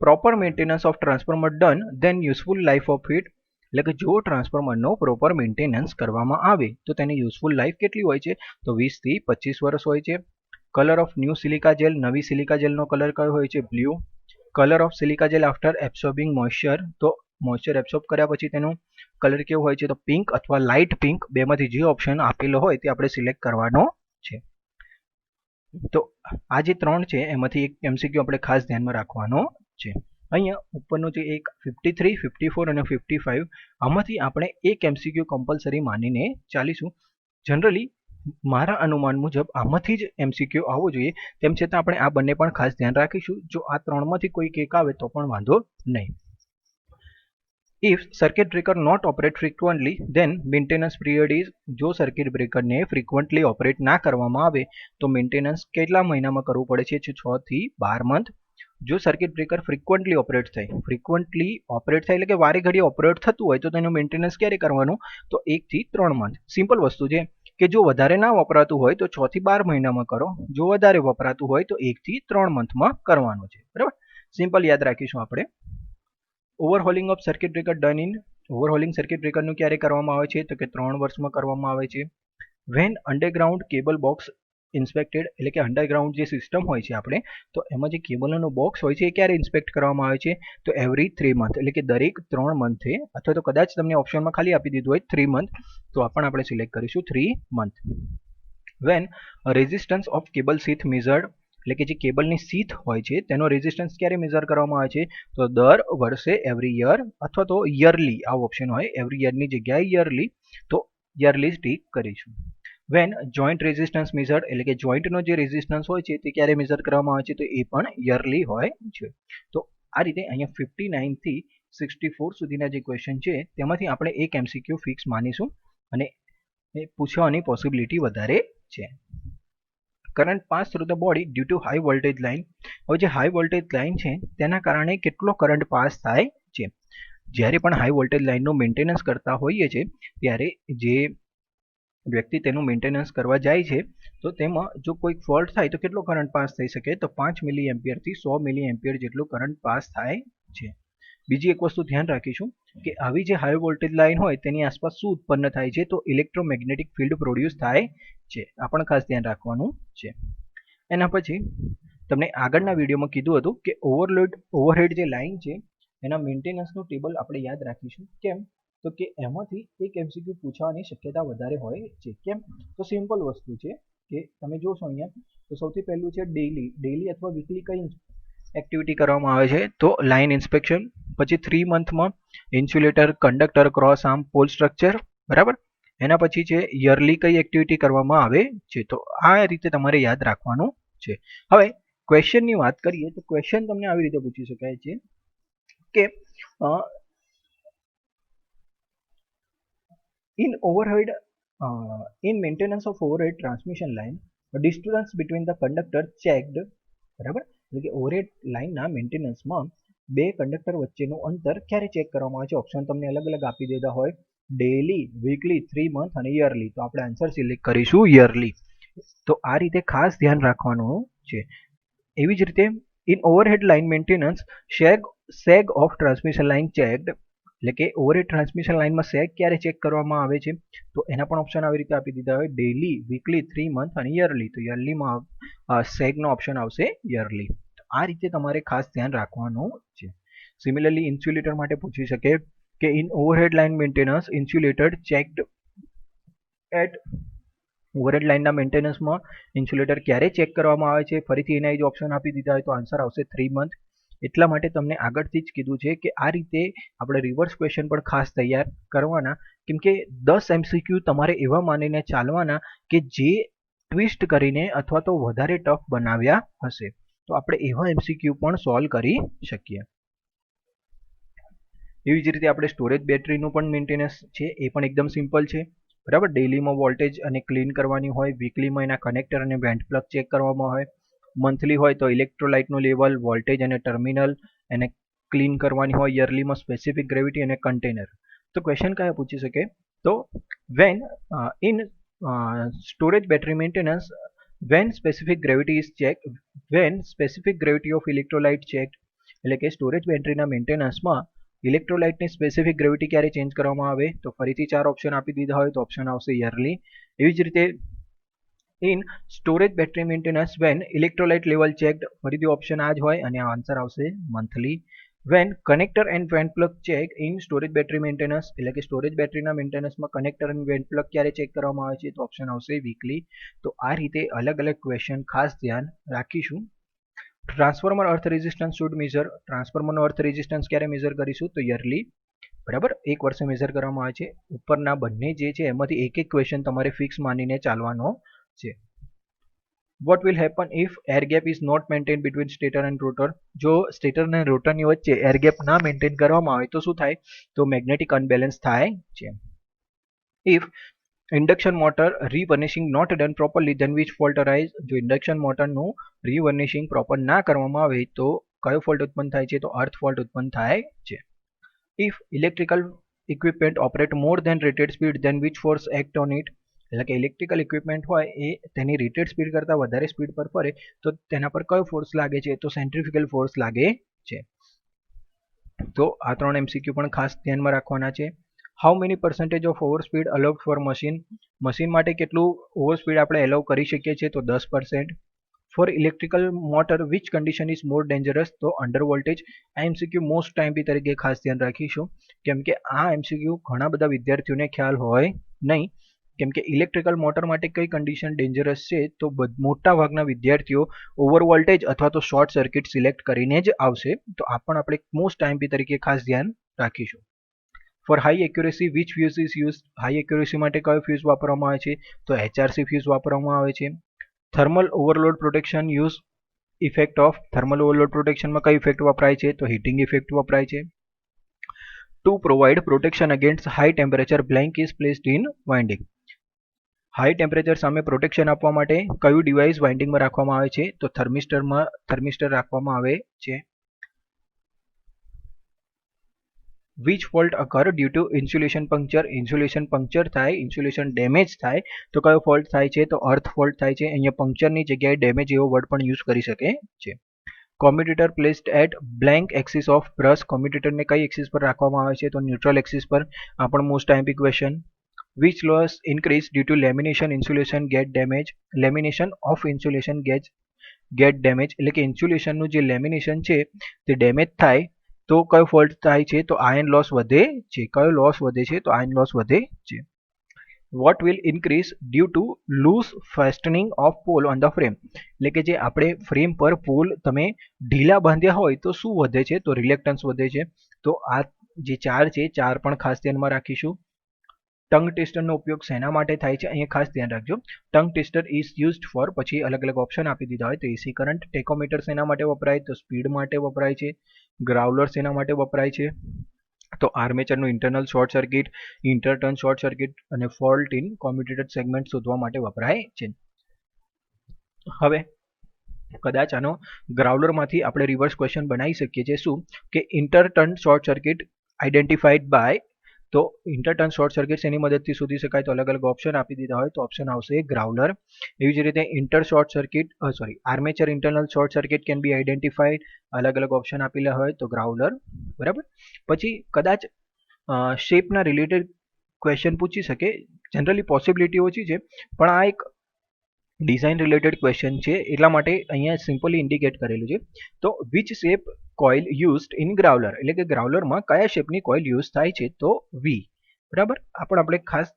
proper maintenance of transformer done then useful life of it એટલે કે જો ટ્રાન્સફોર્મરનો પ્રોપર મેન્ટેનન્સ કરવામાં આવે તો તેની યુઝફુલ લાઈફ કેટલી હોય છે? તો 20 થી 25 વર્ષ હોય છે. Colour of new silica gel, નવી સિલિકા જેલનો કલર કયો હોય છે? Blue. Colour of silica gel after absorbing moisture, તો મોઇશ્ચર એબ્સોર્બ કર્યા પછી તેનો કલર કેવો હોય છે? તો પિંક અથવા લાઇટ પિંક, બેમાંથી જે ઓપ્શન આપેલો હોય તે આપણે સિલેક્ટ કરવાનો છે. તો આ જે 3 છે એમાંથી એક MCQ આપણે ખાસ ધ્યાનમાં રાખવાનો છે. અહીંયા ઉપરનું જે એક 53, 54 અને 55 આમાંથી આપણે એક MCQ કમ્પલસરી માનીને ચાલીશું. જનરલી મારા અનુમાન મુજબ આમાંથી જ MCQ આવવો જોઈએ, તેમ છતાં આપણે આ બંને પણ ખાસ ધ્યાન રાખીશું. જો આ 3માંથી કોઈ એક આવે તો પણ વાંધો નહીં. If circuit breaker not operate frequently then maintenance period is જો સર્કિટ બ્રેકરને ફ્રીક્વન્ટલી ઓપરેટ ના કરવામાં આવે તો મેન્ટેનન્સ કેટલા મહિનામાં કરવું પડે છે? 6 થી 12 મંથ. જો સર્કિટ બ્રેકર ફ્રીક્વન્ટલી ઓપરેટ થાય એટલે કે વારે ઘડીએ ઓપરેટ થતું હોય તો તેનું મેન્ટેનન્સ ક્યારે કરવાનું? તો 1 થી 3 મંથ. સિમ્પલ વસ્તુ છે કે જો વધારે ના વપરાતું હોય તો 6 થી 12 મહિનામાં કરો, જો વધારે વપરાતું હોય તો 1 થી 3 મંથમાં કરવાનું છે. બરાબર, સિમ્પલ યાદ રાખીશું આપણે. Overhauling of circuit breaker done in overhauling circuit બ્રેકરનું ક્યારે કરવામાં આવે છે? તો કે 3 વર્ષમાં કરવામાં આવે છે. વેન અંડરગ્રાઉન્ડ કેબલ બોક્સ ઇન્સ્પેક્ટેડ એટલે કે અંડરગ્રાઉન્ડ જે સિસ્ટમ હોય છે આપણે, તો એમાં જે કેબલનું બોક્સ હોય છે એ ક્યારે ઇન્સ્પેક્ટ કરવામાં આવે છે? તો એવરી 3 મંથ એટલે કે દરેક 3 મંથે, અથવા તો કદાચ તમને ઓપ્શનમાં ખાલી આપી દીધું હોય 3 મંથ, તો આ પણ આપણે સિલેક્ટ કરીશું 3 month. When resistance of cable sheath measured એટલે કે જે કેબલની શીથ હોય છે તેનો રેઝિસ્ટન્સ ક્યારે મેઝર કરવામાં આવે છે? તો દર વર્ષે એવરી યર, અથવા તો યરલી આ ઓપ્શન હોય, એવરી યરની જગ્યાએ યરલી, તો યરલી ટીક કરીશું. વેન જોઈન્ટ રેઝિસ્ટન્સ મેઝર્ડ એટલે કે જોઈન્ટનો જે રેઝિસ્ટન્સ હોય છે તે ક્યારે મેઝર કરવામાં આવે છે તો એ પણ યરલી હોય છે. તો આ રીતે અહીંયા 59 થી 64 સુધીના જે ક્વેશ્ચન છે તેમાંથી આપણે એક MCQ ફિક્સ માનીશું અને એ પૂછવાની પોસિબિલિટી વધારે છે. Current pass through the body due to high voltage line. હવે જે હાઈ વોલ્ટેજ લાઇન છે તેના કારણે કેટલો કરંટ પાસ થાય છે. જ્યારે પણ હાઈ વોલ્ટેજ લાઇનનું મેન્ટેનન્સ કરતા હોઈએ છીએ ત્યારે જે વ્યક્તિ તેનું મેન્ટેનન્સ કરવા જાય છે તો તેમાં જો કોઈક ફોલ્ટ થાય તો કેટલો કરંટ પાસ થઈ શકે તો 5 મિલી એમ્પિયરથી 100 મિલી એમ્પિયર જેટલું કરંટ પાસ થાય છે. બીજી એક વસ્તુ ધ્યાન રાખીશું કે આવી જે હાઈ વોલ્ટેજ લાઇન હોય તેની આસપાસ શું ઉત્પન્ન થાય છે તો ઇલેક્ટ્રોમેગ્નેટિક ફિલ્ડ પ્રોડ્યુસ થાય છે. આ પણ ખાસ ધ્યાન રાખવાનું છે. એના પછી તમને આગળના વિડીયોમાં કીધું હતું કે ઓવરહેડ જે લાઇન છે એના મેન્ટેનન્સનું ટેબલ આપણે યાદ રાખીશું. કેમ તો કે એમાંથી એક MCQ પૂછવાની શક્યતા વધારે હોય છે. કેમ તો સિમ્પલ વસ્તુ છે કે તમે જોશો અહીંયા તો સૌથી પહેલું છે ડેલી અથવા વીકલી કઈ એક્ટિવિટી કરવામાં આવે છે તો લાઇન ઇન્સ્પેક્શન. પછી 3 મંથમાં insulator, conductor, cross arm, pole structure, બરાબર. એના પછી છે યરલી કઈ એક્ટિવિટી કરવામાં આવે છે. તો આ રીતે તમારે યાદ રાખવાનું છે. હવે ક્વેશ્ચનની વાત કરીએ તો ક્વેશ્ચન તમને આવી રીતે પૂછી શકાય છે કે in maintenance of overhead transmission line distance between the conductor checked, બરાબર. એટલે કે ઓવરહેડ લાઇનના મેન્ટેનન્સમાં બે કંડક્ટર વચ્ચેનું અંતર ક્યારે ચેક કરવામાં આવે છે. ઓપ્શન તમને અલગ અલગ આપી દીધા હોય, ડેલી, વીકલી, 3 મંથ અને યરલી. તો આપણે આન્સર સિલેક્ટ કરીશું યરલી. તો આ રીતે ખાસ ધ્યાન રાખવાનું છે. એવી જ રીતે in overhead line maintenance sag of transmission line checked, એટલે કે ઓવરહેડ ટ્રાન્સમિશન લાઇનમાં સેગ ક્યારે ચેક કરવામાં આવે છે તો એના પણ ઓપ્શન આવી રીતે આપી દીધા હોય, ડેલી, વીકલી, 3 મંથ અને યરલી. તો યરલીમાં સેગનો ઓપ્શન આવશે યરલી. આ રીતે તમારે ખાસ ધ્યાન રાખવાનું છે. સિમિલરલી ઇન્સ્યુલેટર માટે પૂછી શકે કે in overhead line maintenance insulator checked at, overhead લાઇનના મેન્ટેનન્સમાં ઇન્સ્યુલેટર ક્યારે ચેક કરવામાં આવે છે. ફરીથી એના જ ઓપ્શન આપી દીધા હોય તો આન્સર આવશે 3 મંથ. એટલા માટે તમને આગળથી જ કીધું છે કે આ રીતે આપણે રિવર્સ ક્વેશ્ચન પણ ખાસ તૈયાર કરવાના, કેમ કે 10 MCQ તમારે એવા માનીને ચાલવાના કે જે ટ્વિસ્ટ કરીને અથવા તો વધારે ટફ બનાવ્યા હશે. તો આપણે એવા MCQ પણ સોલ્વ કરી શકીએ. એવી જ રીતે આપણે સ્ટોરેજ બેટરીનું પણ મેન્ટેનન્સ છે એ પણ એકદમ સિમ્પલ છે, બરાબર. ડેલીમાં વોલ્ટેજ અને ક્લીન કરવાની હોય, વીકલીમાં એના કનેક્ટર અને વેન્ટ પ્લગ ચેક કરવામાં હોય, મંથલી હોય તો ઇલેક્ટ્રોલાઇટનું લેવલ, વોલ્ટેજ અને ટર્મિનલ એને ક્લીન કરવાની હોય, યરલીમાં સ્પેસિફિક ગ્રેવિટી અને કન્ટેનર. તો ક્વેશ્ચન કયા પૂછી શકે તો when in storage battery maintenance when specific gravity is check, when specific gravity of electrolyte check, એટલે કે સ્ટોરેજ બેટરીના મેન્ટેનન્સમાં ઇલેક્ટ્રોલાઇટની સ્પેસિફિક ગ્રેવિટી ક્યારે ચેન્જ કરવામાં આવે તો ફરીથી 4 ઓપ્શન આપી દીધા હોય તો ઓપ્શન આવશે યરલી. એવી જ રીતે in storage battery maintenance when electrolyte level checked, ફરીથી ઓપ્શન આ જ હોય અને આન્સર આવશે monthly. When connector and vent plug check in storage battery maintenance, એટલે કે સ્ટોરેજ બેટરીના મેન્ટેનન્સમાં કનેક્ટર અને વેન્ટ પ્લગ ક્યારે ચેક કરવામાં આવે છે તો ઓપ્શન આવશે વીકલી. તો આ રીતે અલગ અલગ ક્વેશ્ચન ખાસ ધ્યાન રાખીશું. Transformer earth resistance should measure, ટ્રાન્સફોર્મરનો અર્થ રેઝિસ્ટન્સ ક્યારે મેઝર કરીશું તો યરલી, બરાબર. 1 વર્ષે મેઝર કરવામાં આવે છે. ઉપરના બંને જે છે એમાંથી એક એક ક્વેશ્ચન તમારે ફિક્સ માનીને ચાલવાનો છે. What will happen if air gap is not maintain between stator and rotor, જો સ્ટેટર અને રોટરની વચ્ચે એર ગેપ ના મેન્ટેન કરવામાં આવે તો શું થાય તો મેગ્નેટિક અનબેલેન્સ થાય છે. If induction motor revarnishing not done properly then which fault arise, જો ઇન્ડક્શન મોટરનું રીવર્નિશિંગ પ્રોપર ના કરવામાં આવે તો કયો ફોલ્ટ ઉત્પન્ન થાય છે તો અર્થ ફોલ્ટ ઉત્પન્ન થાય છે. If electrical equipment operate more than rated speed then which force act on it, એટલે કે ઇલેક્ટ્રિકલ ઇક્વિપમેન્ટ હોય એ તેની રેટેડ સ્પીડ કરતાં વધારે સ્પીડ પર ફરે તો તેના પર કયો ફોર્સ લાગે છે તો સેન્ટ્રીફ્યુગલ ફોર્સ લાગે છે. તો આ 3 MCQ પણ ખાસ ધ્યાનમાં રાખવાના છે. How many % of over speed allowed for machine, machine માટે કેટલું ઓવર સ્પીડ આપણે એલાઉ કરી શકીએ છીએ તો 10%. For electrical motor which condition is more dangerous તો અંડર વોલ્ટેજ. આ MCQ મોસ્ટ ટાઈમ બી તરીકે ખાસ ધ્યાન રાખીશું, કેમ કે આ MCQ ઘણા બધા વિદ્યાર્થીઓને ખ્યાલ હોય નહીં, કેમ કે ઇલેક્ટ્રિકલ મોટર માટે કઈ કન્ડિશન ડેન્જરસ છે તો મોટા ભાગના વિદ્યાર્થીઓ ઓવર વોલ્ટેજ અથવા તો શોર્ટ સર્કિટ સિલેક્ટ કરીને જ આવશે. તો આ પણ આપણે મોસ્ટ ટાઈમ બી તરીકે ખાસ ધ્યાન રાખીશું. For high accuracy which fuse is use, high accuracy માટે કયો ફ્યુઝ વાપરવામાં આવે છે? તો HRC ફ્યુઝ વાપરવામાં આવે છે. Thermal overload protection use, effect of thermal overload પ્રોટેક્શનમાં કઈ ઇફેક્ટ વપરાય છે? તો હીટિંગ ઇફેક્ટ વપરાય છે. To provide protection against high temperature blank is placed in winding. High temperature સામે પ્રોટેક્શન આપવા માટે કયું ડિવાઇસ વાઇન્ડિંગમાં રાખવામાં આવે છે? તો થર્મિસ્ટર રાખવામાં આવે છે. Which fault occur due to insulation puncture, insulation puncture થાય, ઇન્સ્યુલેશન ડેમેજ થાય તો કયો ફોલ્ટ થાય છે? તો અર્થ ફોલ્ટ થાય છે. અહીંયા પંક્ચરની જગ્યાએ ડેમેજ એવો વર્ડ પણ યુઝ કરી શકે છે. Commutator placed at blank axis of brush, કોમ્યુટેટરને કઈ એક્સિસ પર રાખવામાં આવે છે? તો ન્યુટ્રલ એક્સિસ પર. આ પણ most IMP question. Which loss increase due to lamination insulation get damage, lamination of insulation get damage, એટલે કે ઇન્સ્યુલેશનનું જે લેમિનેશન છે તે ડેમેજ થાય તો કયો ફોલ્ટ થાય છે? તો આયન લોસ વધે છે. કયો લોસ વધે છે? તો આયન લોસ વધે છે. What will increase due to loose fastening of pole on the frame, એટલે કે જે આપણે ફ્રેમ પર પોલ તમે ઢીલા બાંધ્યા હોય તો શું વધે છે? તો રિલેક્ટન્સ વધે છે. તો આ જે ચાર છે ચાર પણ ખાસ ધ્યાનમાં રાખીશું. ટંગ ટેસ્ટરનો ઉપયોગ શેના માટે થાય છે? અહીંયા ખાસ ધ્યાન રાખજો. Tongue tester is used four, પછી અલગ અલગ ઓપ્શન આપી દીધા હોય તો એસી કરંટ. ટેકોમીટર શેના માટે વપરાય? તો સ્પીડ માટે વપરાય છે. ગ્રાઉલર શેના માટે વપરાય છે? તો આર્મેચરનું internal short circuit, interturn short circuit અને ફોલ્ટ ઇન કોમ્યુટેટર સેગમેન્ટ શોધવા માટે વપરાય છે. હવે કદાચ આનો ગ્રાઉલરમાંથી આપણે રિવર્સ ક્વેશ્ચન બનાવી શકીએ છીએ. શું કે ઇન્ટરટર્ન શોર્ટ સર્કિટ આઈડેન્ટિફાઈડ બાય, તો ઇન્ટરટર્ન શોર્ટ સર્કિટ એની મદદથી શોધી શકાય તો અલગ અલગ ઓપ્શન આપી દીધા હોય તો ઓપ્શન આવશે ગ્રાઉલર. એવી જ રીતે inter short circuit armature internal short circuit can be identified, અલગ અલગ ઓપ્શન આપેલા હોય તો ગ્રાઉલર. બરાબર. પછી કદાચ શેપના રિલેટેડ ક્વેશ્ચન પૂછી શકે. જનરલી પોસિબિલિટી ઓછી છે પણ આ એક ડિઝાઇન રિલેટેડ ક્વેશ્ચન છે એટલા માટે અહીંયા સિમ્પલી ઇન્ડિકેટ કરેલું છે. તો which shape coil used in growler, એટલે કે ગ્રાઉલરમાં કયા શેપની કોઇલ યુઝ થાય છે? તો વી. બરાબર. આ પણ આપણે ખાસ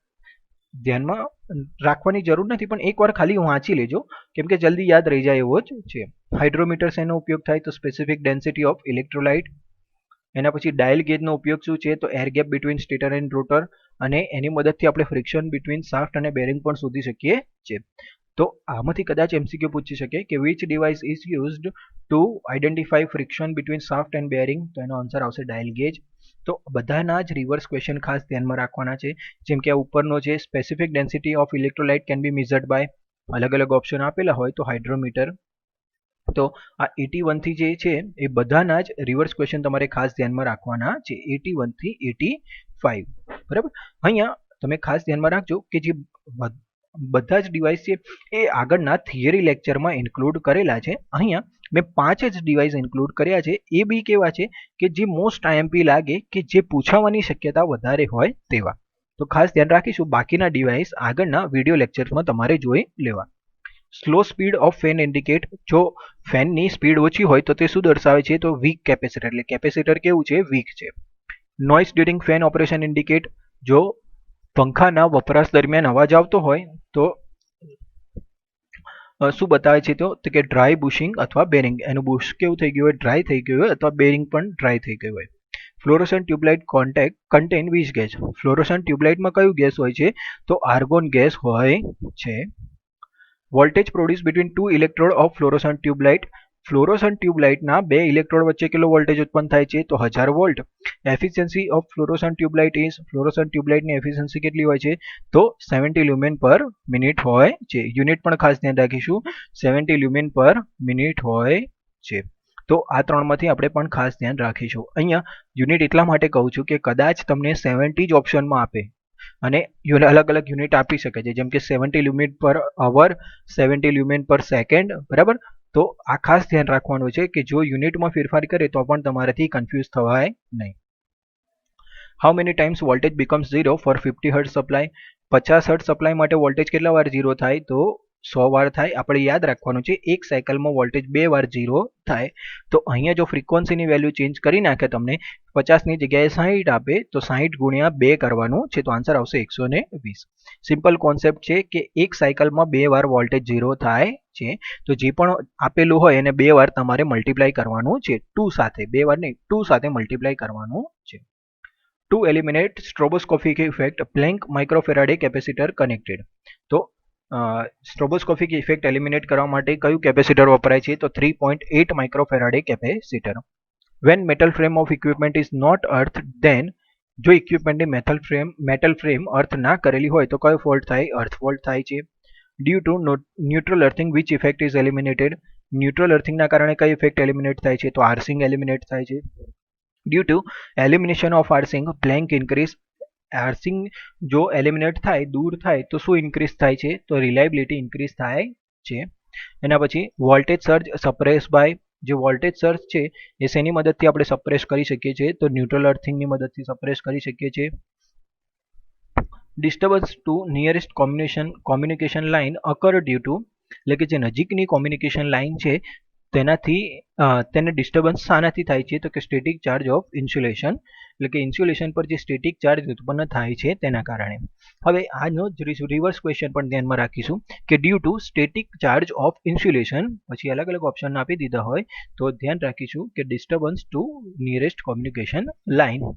ધ્યાનમાં રાખવાની જરૂર નથી પણ એકવાર ખાલી વાંચી લેજો કેમ કે જલ્દી યાદ રહી જાય એવો જ છે. હાઇડ્રોમીટર શેનો ઉપયોગ થાય? તો સ્પેસિફિક ડેન્સિટી ઓફ ઇલેક્ટ્રોલાઇટ. એના પછી ડાયલ ગેજનો ઉપયોગ શું છે? તો air gap between stator and rotor, અને એની મદદથી આપણે ફ્રિક્શન બિટવીન શાફ્ટ અને બેરિંગ પણ શોધી શકીએ છીએ. તો આમાંથી કદાચ એમસીક્યુ પૂછી શકે કે which device is used to identify friction between shaft and bearing, તો એનો આન્સર આવશે ડાયલ ગેજ. તો બધાના જ રિવર્સ ક્વેશ્ચન ખાસ ધ્યાનમાં રાખવાના છે. જેમ કે આ ઉપરનો છે specific density of electrolyte can be measured by, અલગ અલગ ઓપ્શન આપેલા હોય તો હાઇડ્રોમીટર. તો આ 81 થી જે છે એ બધાના જ રિવર્સ ક્વેશ્ચન તમારે ખાસ ધ્યાનમાં રાખવાના છે. 81 થી 85. બરાબર. અહીંયા તમે ખાસ ધ્યાનમાં રાખજો કે જે બધા જ ડિવાઇસ છે એ આગળના થિયરી લેક્ચરમાં ઇન્ક્લુડ કરેલા છે. અહીંયા મેં 5 જ ડિવાઇસ ઇન્ક્લુડ કર્યા છે. એ બી કેવા છે કે જે મોસ્ટ આઈએમપી લાગે કે જે પૂછાવાની શક્યતા વધારે હોય તેવા. તો ખાસ ધ્યાન રાખીશું. બાકીના ડિવાઇસ આગળના વિડીયો લેક્ચર્સમાં તમારે જોઈ લેવા. Slow speed of fan indicate, જો ફેનની સ્પીડ ઓછી હોય તો તે શું દર્શાવે છે? તો વીક કેપેસિટર, એટલે કેપેસિટર કેવું છે? વીક છે. Noise during fan operation indicate, જો પંખાના વપરાશ દરમિયાન અવાજ આવતો હોય તો શું બતાવે છે? તો કે ડ્રાય બુશિંગ અથવા બેરિંગ, એનું બુશ કેવું થઈ ગયું હોય? ડ્રાય થઈ ગયું હોય અથવા બેરિંગ પણ ડ્રાય થઈ ગયું હોય. Fluorescent tube light contain which gas, fluorescent ટ્યુબલાઇટમાં કયું ગેસ હોય છે? તો આર્ગોન ગેસ હોય છે. Voltage produce between two electrode of fluorescent tube light, fluorescent ટ્યુબલાઇટના બે ઇલેક્ટ્રોડ વચ્ચે કેટલો વોલ્ટેજ ઉત્પન્ન થાય છે? તો 1000 volt. Efficiency of fluorescent tube light is, fluorescent ટ્યુબલાઇટની એફિશિયન્સી કેટલી હોય છે? તો 70 લ્યુમેન પર મિનિટ હોય છે. યુનિટ પણ ખાસ ધ્યાન રાખીશું, 70 લ્યુમેન પર મિનિટ હોય છે. તો આ ત્રણમાંથી આપણે પણ ખાસ ધ્યાન રાખીશું. અહીંયા યુનિટ એટલા માટે કહું છું કે કદાચ તમને 70 જ ઓપ્શનમાં આપે અને અલગ અલગ યુનિટ આપી શકે છે, જેમ કે 70 લ્યુમેન પર અવર, 70 લ્યુમેન પર સેકન્ડ. બરાબર. તો આ ખાસ ધ્યાન રાખવાનું છે કે જો યુનિટમાં ફેરફાર કરે તો પણ તમારાથી કન્ફ્યુઝ થવાય નહીં. How many times voltage becomes 0 for 50 hertz supply, 50 hertz supply માટે વોલ્ટેજ કેટલા વાર 0 થાય? તો 100 વાર થાય. આપણે યાદ રાખવાનું છે એક સાયકલમાં વોલ્ટેજ 2 વાર 0 થાય. તો અહીંયા જો ફ્રીક્વન્સીની વેલ્યુ ચેન્જ કરી નાખે, તમને 50ની જગ્યાએ 60 આપે તો 60 ગુણ્યા 2 કરવાનું છે, તો આન્સર આવશે 120. સિમ્પલ કોન્સેપ્ટ છે કે એક સાયકલમાં 2 વાર વોલ્ટેજ 0 થાય છે. તો જે પણ આપેલું હોય એને 2 વાર તમારે મલ્ટીપ્લાય કરવાનું છે. 2 સાથે, 2 વાર નહીં, 2 સાથે મલ્ટીપ્લાય કરવાનું છે. ટુ એલિમિનેટ સ્ટ્રોબોસ્કોપિક ઇફેક્ટ પ્લેન્ક માઇક્રોફેરાડે કેપેસિટર કનેક્ટેડ. તો સ્ટ્રોબોસ્કોપિક ઇફેક્ટ એલિમિનેટ કરવા માટે કયું કેપેસિટર વપરાય છે? તો 3.8 microfarad capacitor. When metal frame of equipment is not earth, then જો ઇક્વિપમેન્ટની મેટલ ફ્રેમ અર્થ ના કરેલી હોય તો કયો ફોલ્ટ થાય? અર્થ ફોલ્ટ થાય છે. Due to neutral earthing which effect is eliminated. Neutral અર્થિંગના કારણે કઈ ઇફેક્ટ એલિમિનેટ થાય છે? તો આર્સિંગ એલિમિનેટ થાય છે. Due to elimination of arcing blank increase. Arcing જો એલિમિનેટ થાય, દૂર થાય તો શું ઇન્ક્રીઝ થાય છે? તો રિલાયબિલિટી ઇન્ક્રીઝ થાય છે. એના પછી વોલ્ટેજ સર્જ સપ્રેસ બાય. જે વોલ્ટેજ સર્જ છે એ શેની મદદથી આપણે સપ્રેસ કરી શકીએ છીએ? તો ન્યુટ્રલ અર્થિંગની મદદથી સપ્રેસ કરી શકીએ છીએ. Disturbance to nearest communication line occur due to, એટલે કે જે નજીકની કોમ્યુનિકેશન લાઇન છે તેને ડિસ્ટર્બન્સ શાનાથી થાય છે? તો કે સ્ટેટિક ચાર્જ ઓફ ઇન્સ્યુલેશન, એટલે કે ઇન્સ્યુલેશન પર જે સ્ટેટિક ચાર્જ ઉત્પન્ન થાય છે તેના કારણે. હવે આનો રિવર્સ ક્વેશ્ચન પણ ધ્યાનમાં રાખીશું કે due to static charge of insulation, પછી અલગ અલગ ઓપ્શન આપી દીધા હોય તો ધ્યાન રાખીશું કે disturbance to nearest communication line.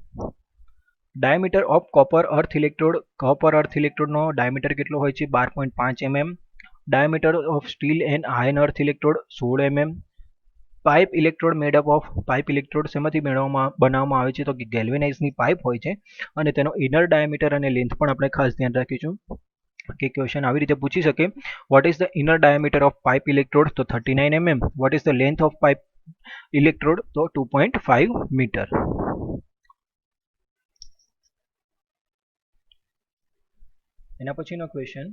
Diameter of copper earth ઇલેક્ટ્રોડનો ડાયામીટર કેટલો હોય છે? 12.5 mm. Diameter of steel and iron earth electrode 16 mm. Pipe electrode made up of. Pipe electrode શેમાંથી બનાવવામાં આવે છે? તો ગેલ્વેનાઇઝની પાઇપ હોય છે અને તેનો ઇનર ડાયામીટર અને લેન્થ પણ આપણે ખાસ ધ્યાન રાખીશું કે ક્વેશ્ચન આવી રીતે પૂછી શકે. What is the inner diameter of pipe electrode? તો 39 mm. What is the length of pipe electrode? તો 2.5 મીટર. એના પછીનો question,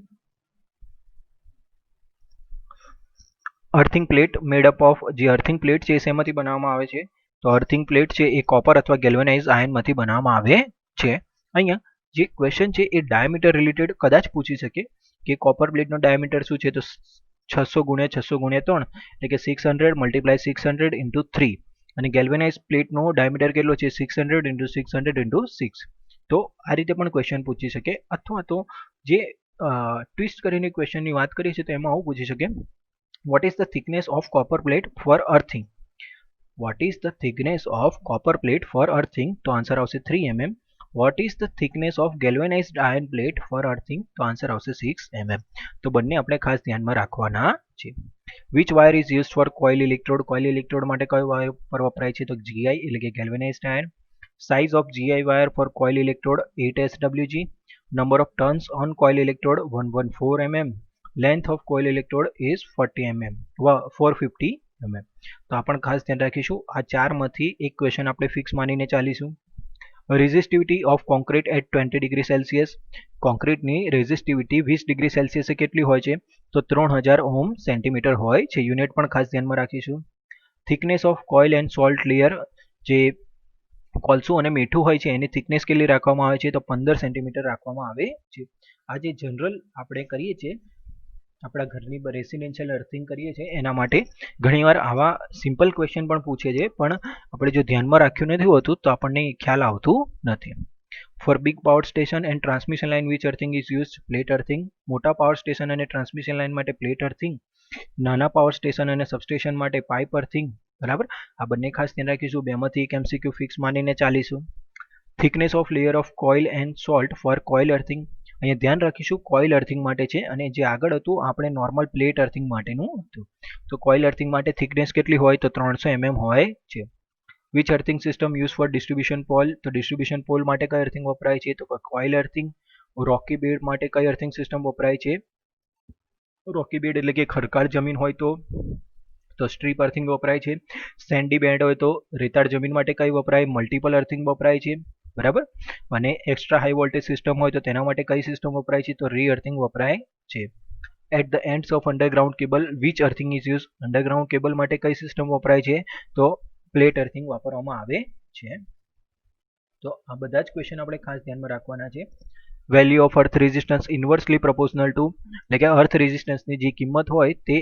earthing plate made up of. જે અર્થિંગ પ્લેટ છે એ શેમાંથી બનાવવામાં આવે છે? તો અર્થિંગ પ્લેટ છે એ કોપર અથવા ગેલ્વેનાઇઝ આયર્નમાંથી બનાવવામાં આવે છે. અહીંયા જે ક્વેશ્ચન છે એ ડાયામીટર રિલેટેડ કદાચ પૂછી શકે કે કોપર પ્લેટનો ડાયામીટર શું છે? તો 600 × 600 × 3, એટલે કે 600 × 600 × 3. અને ગેલ્વેનાઇઝ પ્લેટનો ડાયામીટર કેટલો છે? 600 × 600 × 6. તો આ રીતે પણ ક્વેશ્ચન પૂછી શકે. અથવા તો જે ટ્વિસ્ટ કરીને ક્વેશ્ચનની વાત કરીએ છીએ તો એમાં આવું પૂછી શકે, what is the thickness of copper plate for earthing? What is the thickness of copper plate for earthing? તો આન્સર આવશે 3 mm. What is the thickness of galvanized iron plate for earthing? તો આન્સર આવશે 6 mm. તો બંને આપણે ખાસ ધ્યાનમાં રાખવાના છે. Which wire is use for coil electrode? Coil electrode માટે કયો વાયર પર વપરાય છે? તો GI, એટલે કે galvanized iron. Size of GI wire for coil electrode 8 SWG. Number of turns on coil electrode 114 mm. Length of coil electrode is 450 mm. તો આ પણ ખાસ ધ્યાન રાખીશું. આ ચારમાંથી એક ક્વેશ્ચન આપણે ફિક્સ માનીને ચાલીશું. Resistivity of concrete at 20 degree celsius. કોન્ક્રીટની રેઝિસ્ટિવિટી 20 ડિગ્રી સેલ્સિયસે કેટલી હોય છે? તો 3000 ઓહમ સેન્ટીમીટર હોય છે. યુનિટ પણ ખાસ ધ્યાનમાં રાખીશું. Thickness of coil and salt layer. જે કોલસું અને મીઠું હોય છે એની થિકનેસ કેટલી રાખવામાં આવે છે? તો 15 સેન્ટીમીટર રાખવામાં આવે છે. આ જે જનરલ આપણે કરીએ છીએ આપણા ઘરની રેસિડેન્શિયલ અર્થિંગ કરીએ છીએ એના માટે ઘણીવાર આવા સિમ્પલ ક્વેશ્ચન પણ પૂછે છે, પણ આપણે જો ધ્યાનમાં રાખ્યું નથી હોતું તો આપણને ખ્યાલ આવતું નથી. For big power station and transmission line which earthing is use? Plate earthing. મોટા પાવર સ્ટેશન અને ટ્રાન્સમિશન લાઇન માટે પ્લેટ અર્થિંગ. નાના પાવર સ્ટેશન અને સબસ્ટેશન માટે પાઇપ અર્થિંગ. બરાબર, આ બંને ખાસ ધ્યાન રાખીશું. બેમાંથી એક MCQ ફિક્સ માનીને ચાલીશું. Thickness of layer of coil and salt for coil earthing. અહીંયા ધ્યાન રાખીશું કોઇલ અર્થિંગ માટે છે અને જે આગળ હતું આપણે નોર્મલ પ્લેટ અર્થિંગ માટેનું હતું. તો કોઇલ અર્થિંગ માટે થિકનેસ કેટલી હોય? તો 300 mm હોય છે. Which earthing system use for distribution pole? તો ડિસ્ટ્રીબ્યુશન પોલ માટે કઈ અર્થિંગ વપરાય છે? તો કોઇલ અર્થિંગ. રોકી બેડ માટે કઈ અર્થિંગ સિસ્ટમ વપરાય છે? રોકી બેડ એટલે કે ખડકાળ જમીન હોય તો સ્ટ્રીપ અર્થિંગ વપરાય છે. સેન્ડી બેડ હોય તો રેતાળ જમીન માટે કઈ વપરાય? મલ્ટિપલ અર્થિંગ વપરાય છે. બરાબર, અને એક્સ્ટ્રા હાઈ વોલ્ટેજ સિસ્ટમ હોય તો તેના માટે કઈ સિસ્ટમ વપરાય છે? તો રી અર્થિંગ વપરાય છે. At the ends of underground cable which earthing is use? Underground cable માટે કઈ સિસ્ટમ વપરાય છે? તો પ્લેટ અર્થિંગ વાપરવામાં આવે છે. તો આ બધા જ ક્વેશ્ચન આપણે ખાસ ધ્યાનમાં રાખવાના છે. Value of earth resistance inversely proportional to, એટલે કે અર્થ રેઝિસ્ટન્સની જે કિંમત હોય તે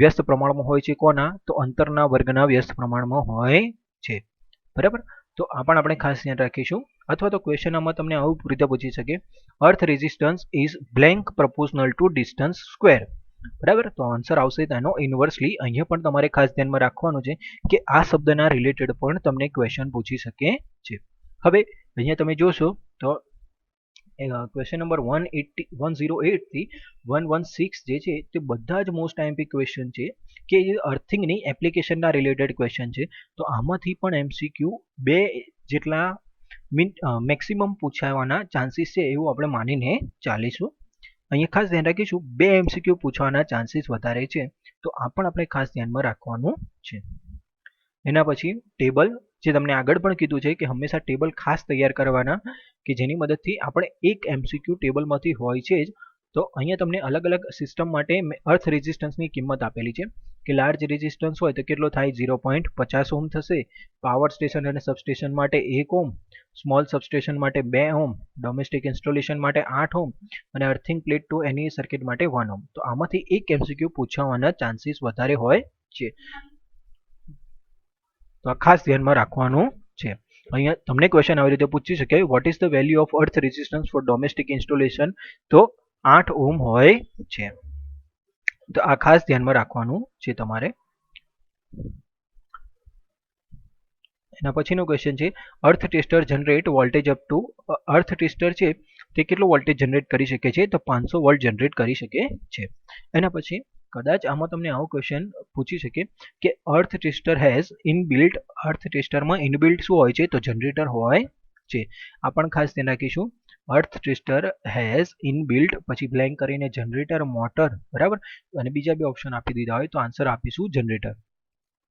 વ્યસ્ત પ્રમાણમાં હોય છે. કોના? તો અંતરના વર્ગના વ્યસ્ત પ્રમાણમાં હોય છે. બરાબર, તો આ પણ આપણે ખાસ ધ્યાન રાખીશું. અથવા તો ક્વેશ્ચન આમાં તમને આવું રીતે પૂછી શકે, earth resistance is blank proportional to distance square. બરાબર, તો આન્સર આવશે તેનો ઇન્વર્સલી. અહીંયા પણ તમારે ખાસ ધ્યાનમાં રાખવાનું છે કે આ શબ્દના રિલેટેડ પણ તમને ક્વેશ્ચન પૂછી શકે છે. હવે અહીંયા તમે જોશો તો ક્વેશ્ચન નંબર 108 થી 116 જે છે તે બધા જ મોસ્ટ આઈએમપી ક્વેશ્ચન છે કે એ અર્થિંગની એપ્લિકેશનના રિલેટેડ ક્વેશ્ચન છે. તો આમાંથી પણ એમસીક્યુ બે જેટલા મેક્સિમમ પૂછાવાના ચાન્સીસ છે એવું આપણે માનીને ચાલીશું. અહીંયા ખાસ ધ્યાન રાખીશું બે એમસીક્યુ પૂછવાના ચાન્સીસ વધારે છે, તો આ પણ આપણે ખાસ ધ્યાનમાં રાખવાનું છે. એના પછી ટેબલ, જે તમને આગળ પણ કીધું છે કે હંમેશા ટેબલ ખાસ તૈયાર કરવાના કે જેની મદદથી આપણે એક એમસીક્યુ ટેબલમાંથી હોય છે જ. તો અહીંયા તમને અલગ અલગ સિસ્ટમ માટે અર્થ રેઝિસ્ટન્સની કિંમત આપેલી છે કે લાર્જ રેઝિસ્ટન્સ હોય તો કેટલો થાય 0.50 ઓમ થશે, પાવર સ્ટેશન અને સબસ્ટેશન માટે 1 ઓમ, સ્મોલ સબસ્ટેશન માટે 2 ઓમ, ડોમેસ્ટિક ઇન્સ્ટોલેશન માટે 8 ઓમ અને અર્થિંગ પ્લેટ ટુ એની સર્કિટ માટે 1 ઓમ. તો આમાંથી એક એમસીક્યુ પૂછવાના ચાન્સીસ વધારે હોય છે, તો આ ખાસ ધ્યાનમાં રાખવાનું છે. અહીંયા તમને ક્વેશ્ચન આવી રીતે પૂછી શકે, what is the value of earth resistance for domestic installation? તો 8 ઓમ હોય છે. તો આ ખાસ ધ્યાનમાં રાખવાનું છે તમારે. એના પછીનો ક્વેશ્ચન છે, earth tester generate voltage up to, earth tester છે તે કેટલો વોલ્ટેજ જનરેટ કરી શકે છે? તો 500 વોલ્ટ જનરેટ કરી શકે છે. એના પછી કદાચ આમાં તમને આવો ક્વેશ્ચન પૂછી શકે કે earth tester has inbuilt, earth ટેસ્ટરમાં ઇનબિલ્ટ શું હોય છે? તો જનરેટર હોય છે. આ પણ ખાસ ધ્યાન રાખીશું. અર્થ ટેસ્ટર હેઝ ઇનબિલ્ટ પછી બ્લેન્ક કરીને જનરેટર, મોટર, બરાબર, અને બીજા બે ઓપ્શન આપી દીધા હોય તો આન્સર આપીશું generator.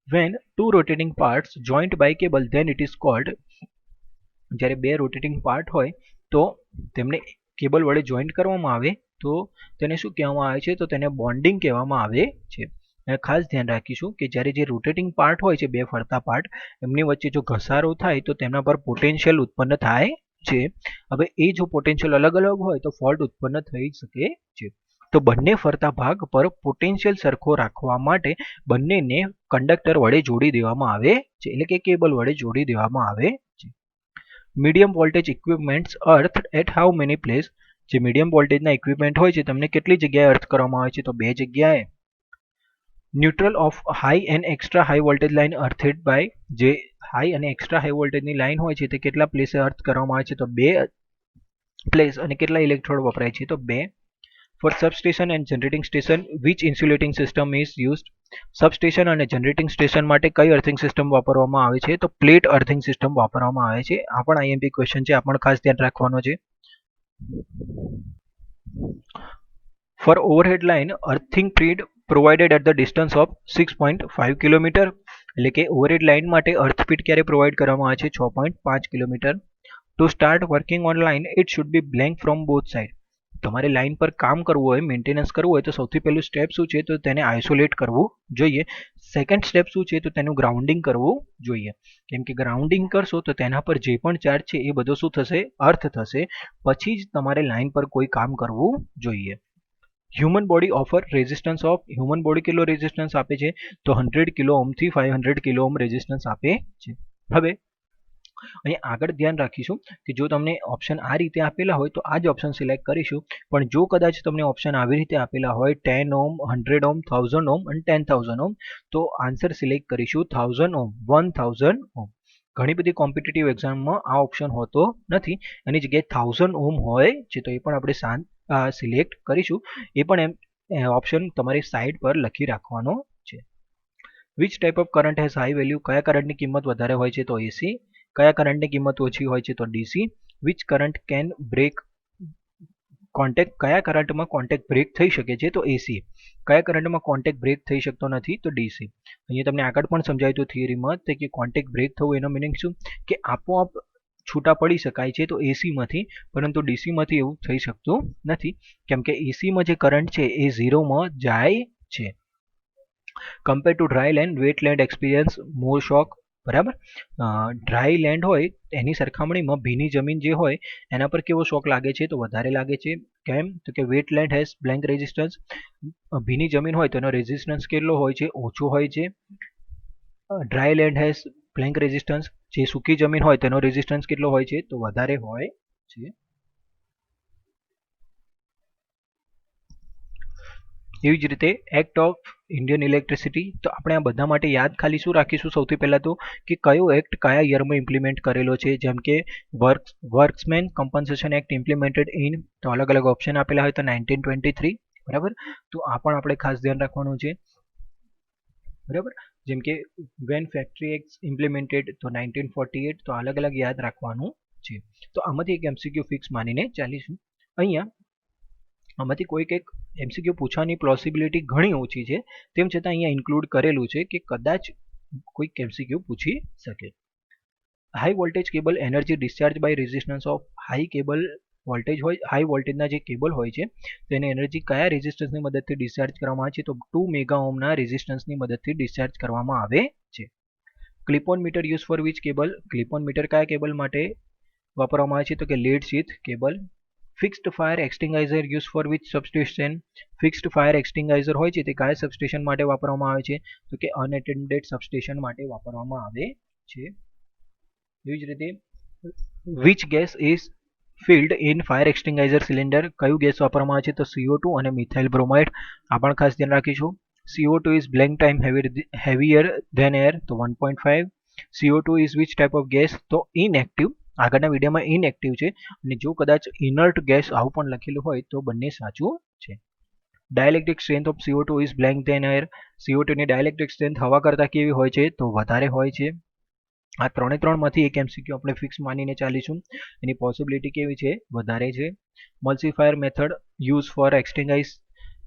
When two rotating parts joined by cable, then it is called, જ્યારે બે રોટેટિંગ પાર્ટ હોય તો તેમને કેબલ વડે જોઈન્ટ કરવામાં આવે તો તેને શું કહેવામાં આવે છે? તો તેને બોન્ડિંગ કહેવામાં આવે છે. ખાસ ધ્યાન રાખીશું કે જ્યારે જે રોટેટિંગ પાર્ટ હોય છે, બે ફરતા પાર્ટ, એમની વચ્ચે જો ઘસારો થાય તો તેમના પર પોટેન્શિયલ ઉત્પન્ન થાય છે. હવે એ જો પોટેન્શિયલ અલગ અલગ હોય તો ફોલ્ટ ઉત્પન્ન થઈ શકે છે. તો બંને ફરતા ભાગ પર પોટેન્શિયલ સરખો રાખવા માટે બંનેને કંડક્ટર વડે જોડી દેવામાં આવે છે, એટલે કે કેબલ વડે જોડી દેવામાં આવે છે. Medium voltage equipments earth at how many place? જે મીડિયમ વોલ્ટેજના ઇક્વિપમેન્ટ હોય છે તેમને કેટલી જગ્યાએ અર્થ કરવામાં આવે છે? તો 2 જગ્યાએ. Neutral of high and extra high voltage line earthed by, જે હાઈ અને એક્સ્ટ્રા હાઈ વોલ્ટેજની લાઇન હોય છે તે કેટલા પ્લેસે અર્થ કરવામાં આવે છે? તો 2 પ્લેસ. અને કેટલા ઇલેક્ટ્રોડ વપરાય છે? તો 2. For substation and generating station, which insulating system is used? Substation અને જનરેટિંગ સ્ટેશન માટે કઈ અર્થિંગ સિસ્ટમ વાપરવામાં આવે છે? તો પ્લેટ અર્થિંગ સિસ્ટમ વાપરવામાં આવે છે. આ પણ આઈએમપી ક્વેશ્ચન છે, આ પણ ખાસ ધ્યાન રાખવાનો છે. For overhead line, earthing grid provided at the distance of 6.5 kilometre, એટલે કે ઓવરહેડ લાઇન માટે અર્થ ફીટ ક્યારે પ્રોવાઈડ કરવામાં આવે છે? 6.5 kilometre. To start working on line, it should be blank from both side. તમારે લાઇન પર કામ કરવું હોય, મેન્ટેનન્સ કરવું હોય તો સૌથી પહેલું સ્ટેપ શું છે? તો તેને આઇસોલેટ કરવું જોઈએ. સેકન્ડ સ્ટેપ શું છે? તો તેનું ગ્રાઉન્ડિંગ કરવું જોઈએ. કેમ કે ગ્રાઉન્ડિંગ કરશો તો તેના પર જે પણ ચાર્જ છે એ બધો શું થશે? અર્થ થશે. પછી જ તમારે લાઇન પર કોઈ કામ કરવું જોઈએ. Human body offer resistance of, human body કેટલો રેઝિસ્ટન્સ આપે છે? તો 100 કિલો ઓમ થી 500 કિલો ઓમ રેઝિસ્ટન્સ આપે છે. હવે અહીંયા આગળ ધ્યાન રાખીશું કે જો તમને ઓપ્શન આ રીતે આપેલા હોય તો આ જ ઓપ્શન સિલેક્ટ કરીશું. પણ જો કદાચ તમને ઓપ્શન આવી રીતે આપેલા હોય 10 ઓમ, 100 ઓમ, 1000 ઓમ અને 10000 ઓમ, તો આન્સર સિલેક્ટ કરીશું 1000 ઓમ, 1000 ઓમ. ઘણી બધી કોમ્પિટિટિવ એક્ઝામમાં આ ઓપ્શન હોતો નથી, એની જગ્યાએ 1000 ઓમ હોય છે, તો એ પણ આપણે સિલેક્ટ કરીશું. એ પણ ઓપ્શન તમારી સાઈડ પર લખી રાખવાનો છે. Which type of current has high value? કયા કરંટની કિંમત વધારે હોય છે? તો એસી. કયા કરંટની કિંમત ઓછી હોય છે? તો DC. Which current can break contact? કયા કરંટમાં કોન્ટેક્ટ બ્રેક થઈ શકે છે? તો એસી. કયા કરંટમાં કોન્ટેક્ટ બ્રેક થઈ શકતો નથી? તો ડીસી. અહીંયા તમને આગળ પણ સમજાવ્યું હતું થિયરીમાં કે કોન્ટેક્ટ બ્રેક થવું એનો મિનિંગ શું? કે આપોઆપ છૂટા પડી શકાય છે તો એસીમાંથી, પરંતુ ડીસીમાંથી એવું થઈ શકતું નથી, કેમ કે એસીમાં જે કરંટ છે એ 0માં જાય છે. Compare to dry land, wet land experience more shock, બરાબર. ડ્રાય લેન્ડ હોય એની સરખામણીમાં ભીની જમીન જે હોય એના પર કેવો શોક લાગે છે? તો વધારે લાગે છે. કેમ? તો કે wet land has blank resistance, ભીની જમીન હોય તો એનો રેઝિસ્ટન્સ કેટલો હોય છે? ઓછો હોય છે. Dry land has blank resistance, જે સૂકી જમીન હોય તેનો રેઝિસ્ટન્સ કેટલો હોય છે? તો વધારે હોય છે. એવી જ રીતે એક્ટ ઓફ ઇન્ડિયન ઇલેક્ટ્રિસિટી, તો આપણે આ બધા માટે યાદ ખાલી શું રાખીશું સૌથી પહેલાં તો કે કયો એક્ટ કયા યરમાં ઇમ્પ્લિમેન્ટ કરેલો છે. જેમ કે વર્ક્સમેન કમ્પન્સેશન એક્ટ ઇમ્પ્લિમેન્ટેડ ઇન, તો અલગ અલગ ઓપ્શન આપેલા હોય તો 1923, બરાબર. તો આ પણ આપણે ખાસ ધ્યાન રાખવાનું છે, બરાબર. જેમ કે વેન ફેક્ટરી એક્ટ ઇમ્પ્લિમેન્ટેડ તો 1948, તો અલગ અલગ યાદ રાખવાનું છે. તો આમાંથી એક એમસીક્યુ ફિક્સ માનીને ચાલીશું. અહીંયા આમાંથી કોઈક એક એમસીક્યુ પૂછવાની પોસિબિલિટી ઘણી ઓછી છે, તેમ છતાં અહીંયા ઇન્ક્લુડ કરેલું છે કે કદાચ કોઈક એમસીક્યુ પૂછી શકે. High voltage cable energy discharge by resistance of high cable voltage હોય, હાઈ વોલ્ટેજના જે કેબલ હોય છે તેને એનર્જી કયા રેઝિસ્ટન્સની મદદથી ડિસ્ચાર્જ કરવામાં આવે છે, તો 2 મેગા ઓહ્મના રેઝિસ્ટન્સની મદદથી ડિસ્ચાર્જ કરવામાં આવે છે. Clip on meter use for which cable, clip on meter કયા કેબલ માટે વાપરવામાં આવે છે, તો કે lead sheath cable. Fixed fire extinguisher use for which substation, fixed fire extinguisher હોય છે તે કયા સબસ્ટેશન માટે વાપરવામાં આવે છે, તો કે અનએટેન્ડેડ સબસ્ટેશન માટે વાપરવામાં આવે છે. એવી જ રીતે which gas is filled in fire extinguisher cylinder, કયું ગેસ વાપરવામાં આવે છે, તો CO2 અને મિથાઇલ બ્રોમાઇડ. આ પણ ખાસ ધ્યાન રાખીશું. CO2 is blank time heavier than air, તો 1.5. CO2 is which type of gas, તો inactive. આગળના વિડીયોમાં ઇનએક્ટિવ છે, અને જો કદાચ ઇનર્ટ ગેસ આવું પણ લખેલું હોય તો બંને સાચું છે. Dielectric strength of CO2 is blank than air, CO2 ની ડાયલેક્ટ્રિક સ્ટ્રેન્થ હવા કરતાં કેવી હોય છે, તો વધારે હોય છે. આ ત્રણમાંથી એક એમસીક્યુ આપણે ફિક્સ માનીને ચાલીશું, એની પોસિબિલિટી કેવી છે, વધારે છે. Emulsifier method use for extinguish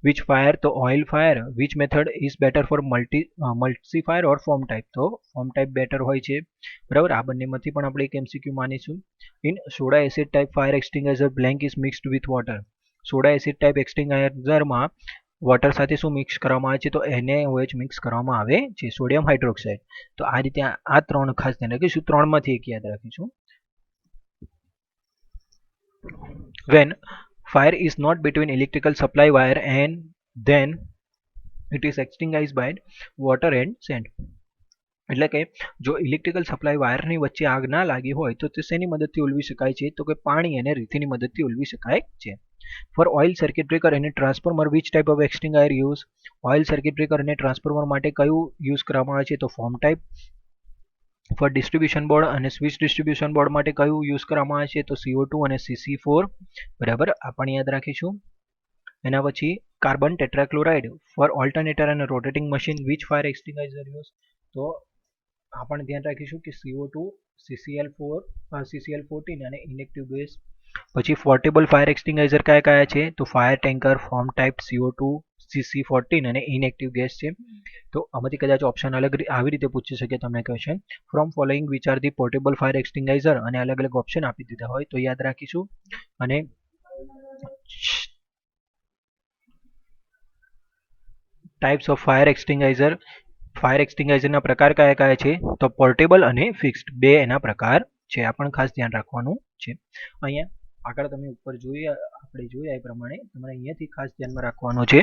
which fire, તો oil fire. Which method is better for emulsifier or foam type, તો ફોર્મ ટાઈપ બેટર હોય છે, બરાબર. આ બંનેમાંથી પણ આપણે એક એમસીક્યુ માનીશું. In soda acid type fire extinguisher blank is mixed with water, soda acid type એક્સટિંગાઇઝરમાં વોટર સાથે શું મિક્સ કરવામાં આવે છે, તો NaOH મિક્સ કરવામાં આવે છે, સોડિયમ હાઇડ્રોક્સાઇડ. તો આ રીતે આ ત્રણ ખાસ ધ્યાન રાખીશું, ત્રણમાંથી એક યાદ રાખીશું. When fire is not between electrical supply wire and then it is extinguished by water and sand. એટલે કે જો ઇલેક્ટ્રિકલ સપ્લાય વાયરની વચ્ચે આગ ના લાગી હોય તો તે શેની મદદથી ઓલવી શકાય છે, તો કે પાણી અને રેતીની મદદથી ઓલવી શકાય છે. ફોર ઓઇલ સર્કિટ બ્રેકર અને transformer which type of extinguisher use, oil circuit breaker અને ટ્રાન્સફોર્મર માટે કયું યુઝ કરવામાં આવે છે, તો foam type. For distribution board અને સ્વિચ ડિસ્ટ્રીબ્યુશન બોર્ડ માટે કયું યુઝ કરવામાં આવે છે, તો CO2 અને CC4, બરાબર. આ પણ યાદ રાખીશું. એના પછી કાર્બન ટેટ્રાક્લોરાઇડ ફોર ઓલ્ટરનેટર અને rotating machine which fire extinguisher use, તો આ પણ ધ્યાન રાખીશું કે CO2, CCl4, CCl14 અને ઇનેક્ટિવ ગેસ. પછી પોર્ટેબલ ફાયર એક્સટિંગાઇઝર કયા કયા છે, તો fire tanker, form type, CO2, CC14 અને ઇનેક્ટિવ ગેસ છે. તો આમાંથી કદાચ ઓપ્શન અલગ આવી રીતે પૂછી શકે તમને question, from following which are the portable fire extinguisher, અને અલગ અલગ ઓપ્શન આપી દીધા હોય તો યાદ રાખીશું. અને ટાઈપ્સ ઓફ ફાયર એક્સટિંગાઇઝર, ફાયર એક્સટિંગાઇઝરના પ્રકાર કયા કયા છે, તો પોર્ટેબલ અને ફિક્સ્ડ બે એના પ્રકાર છે. આ પણ ખાસ ધ્યાન રાખવાનું છે. અહીંયા આગળ તમે ઉપર આપણે જોયા એ પ્રમાણે તમારે અહીંયાથી ખાસ ધ્યાનમાં રાખવાનું છે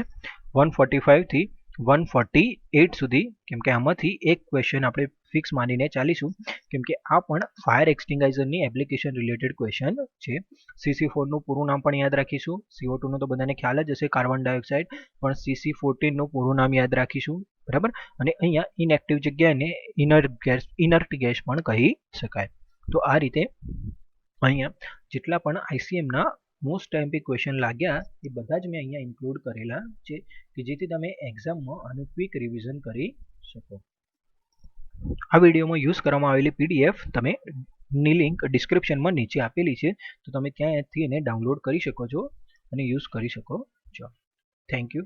145 થી 148 સુધી, કેમ કે આમાંથી એક ક્વેશ્ચન આપણે ફિક્સ માનીને ચાલીશું, કેમ કે આ પણ ફાયર એક્સટિંગાઇઝરની એપ્લિકેશન રિલેટેડ ક્વેશ્ચન છે. CC4નું પૂરું નામ પણ યાદ રાખીશું. CO2નું તો બધાને ખ્યાલ જ હશે, કાર્બન ડાયોક્સાઇડ, પણ CC14નું પૂરું નામ યાદ રાખીશું, બરાબર. અને અહીંયા ઇનએક્ટિવ જગ્યાને ઇનર્ટ ગેસ પણ કહી શકાય. તો આ રીતે અહીંયા જેટલા પણ ICMના મોસ્ટ એમપી ક્વેશ્ચન લાગ્યા એ બધા જ મેં અહીંયા ઇન્ક્લુડ કરેલા છે, કે જેથી તમે એક્ઝામમાં આનું ક્વિક રિવિઝન કરી શકો. આ વિડીયોમાં યુઝ કરવામાં આવેલી PDF તમે ની લિંક ડિસ્ક્રિપ્શનમાં નીચે આપેલી છે, તો તમે ત્યાંથી એને ડાઉનલોડ કરી શકો છો અને યુઝ કરી શકો છો. Thank you.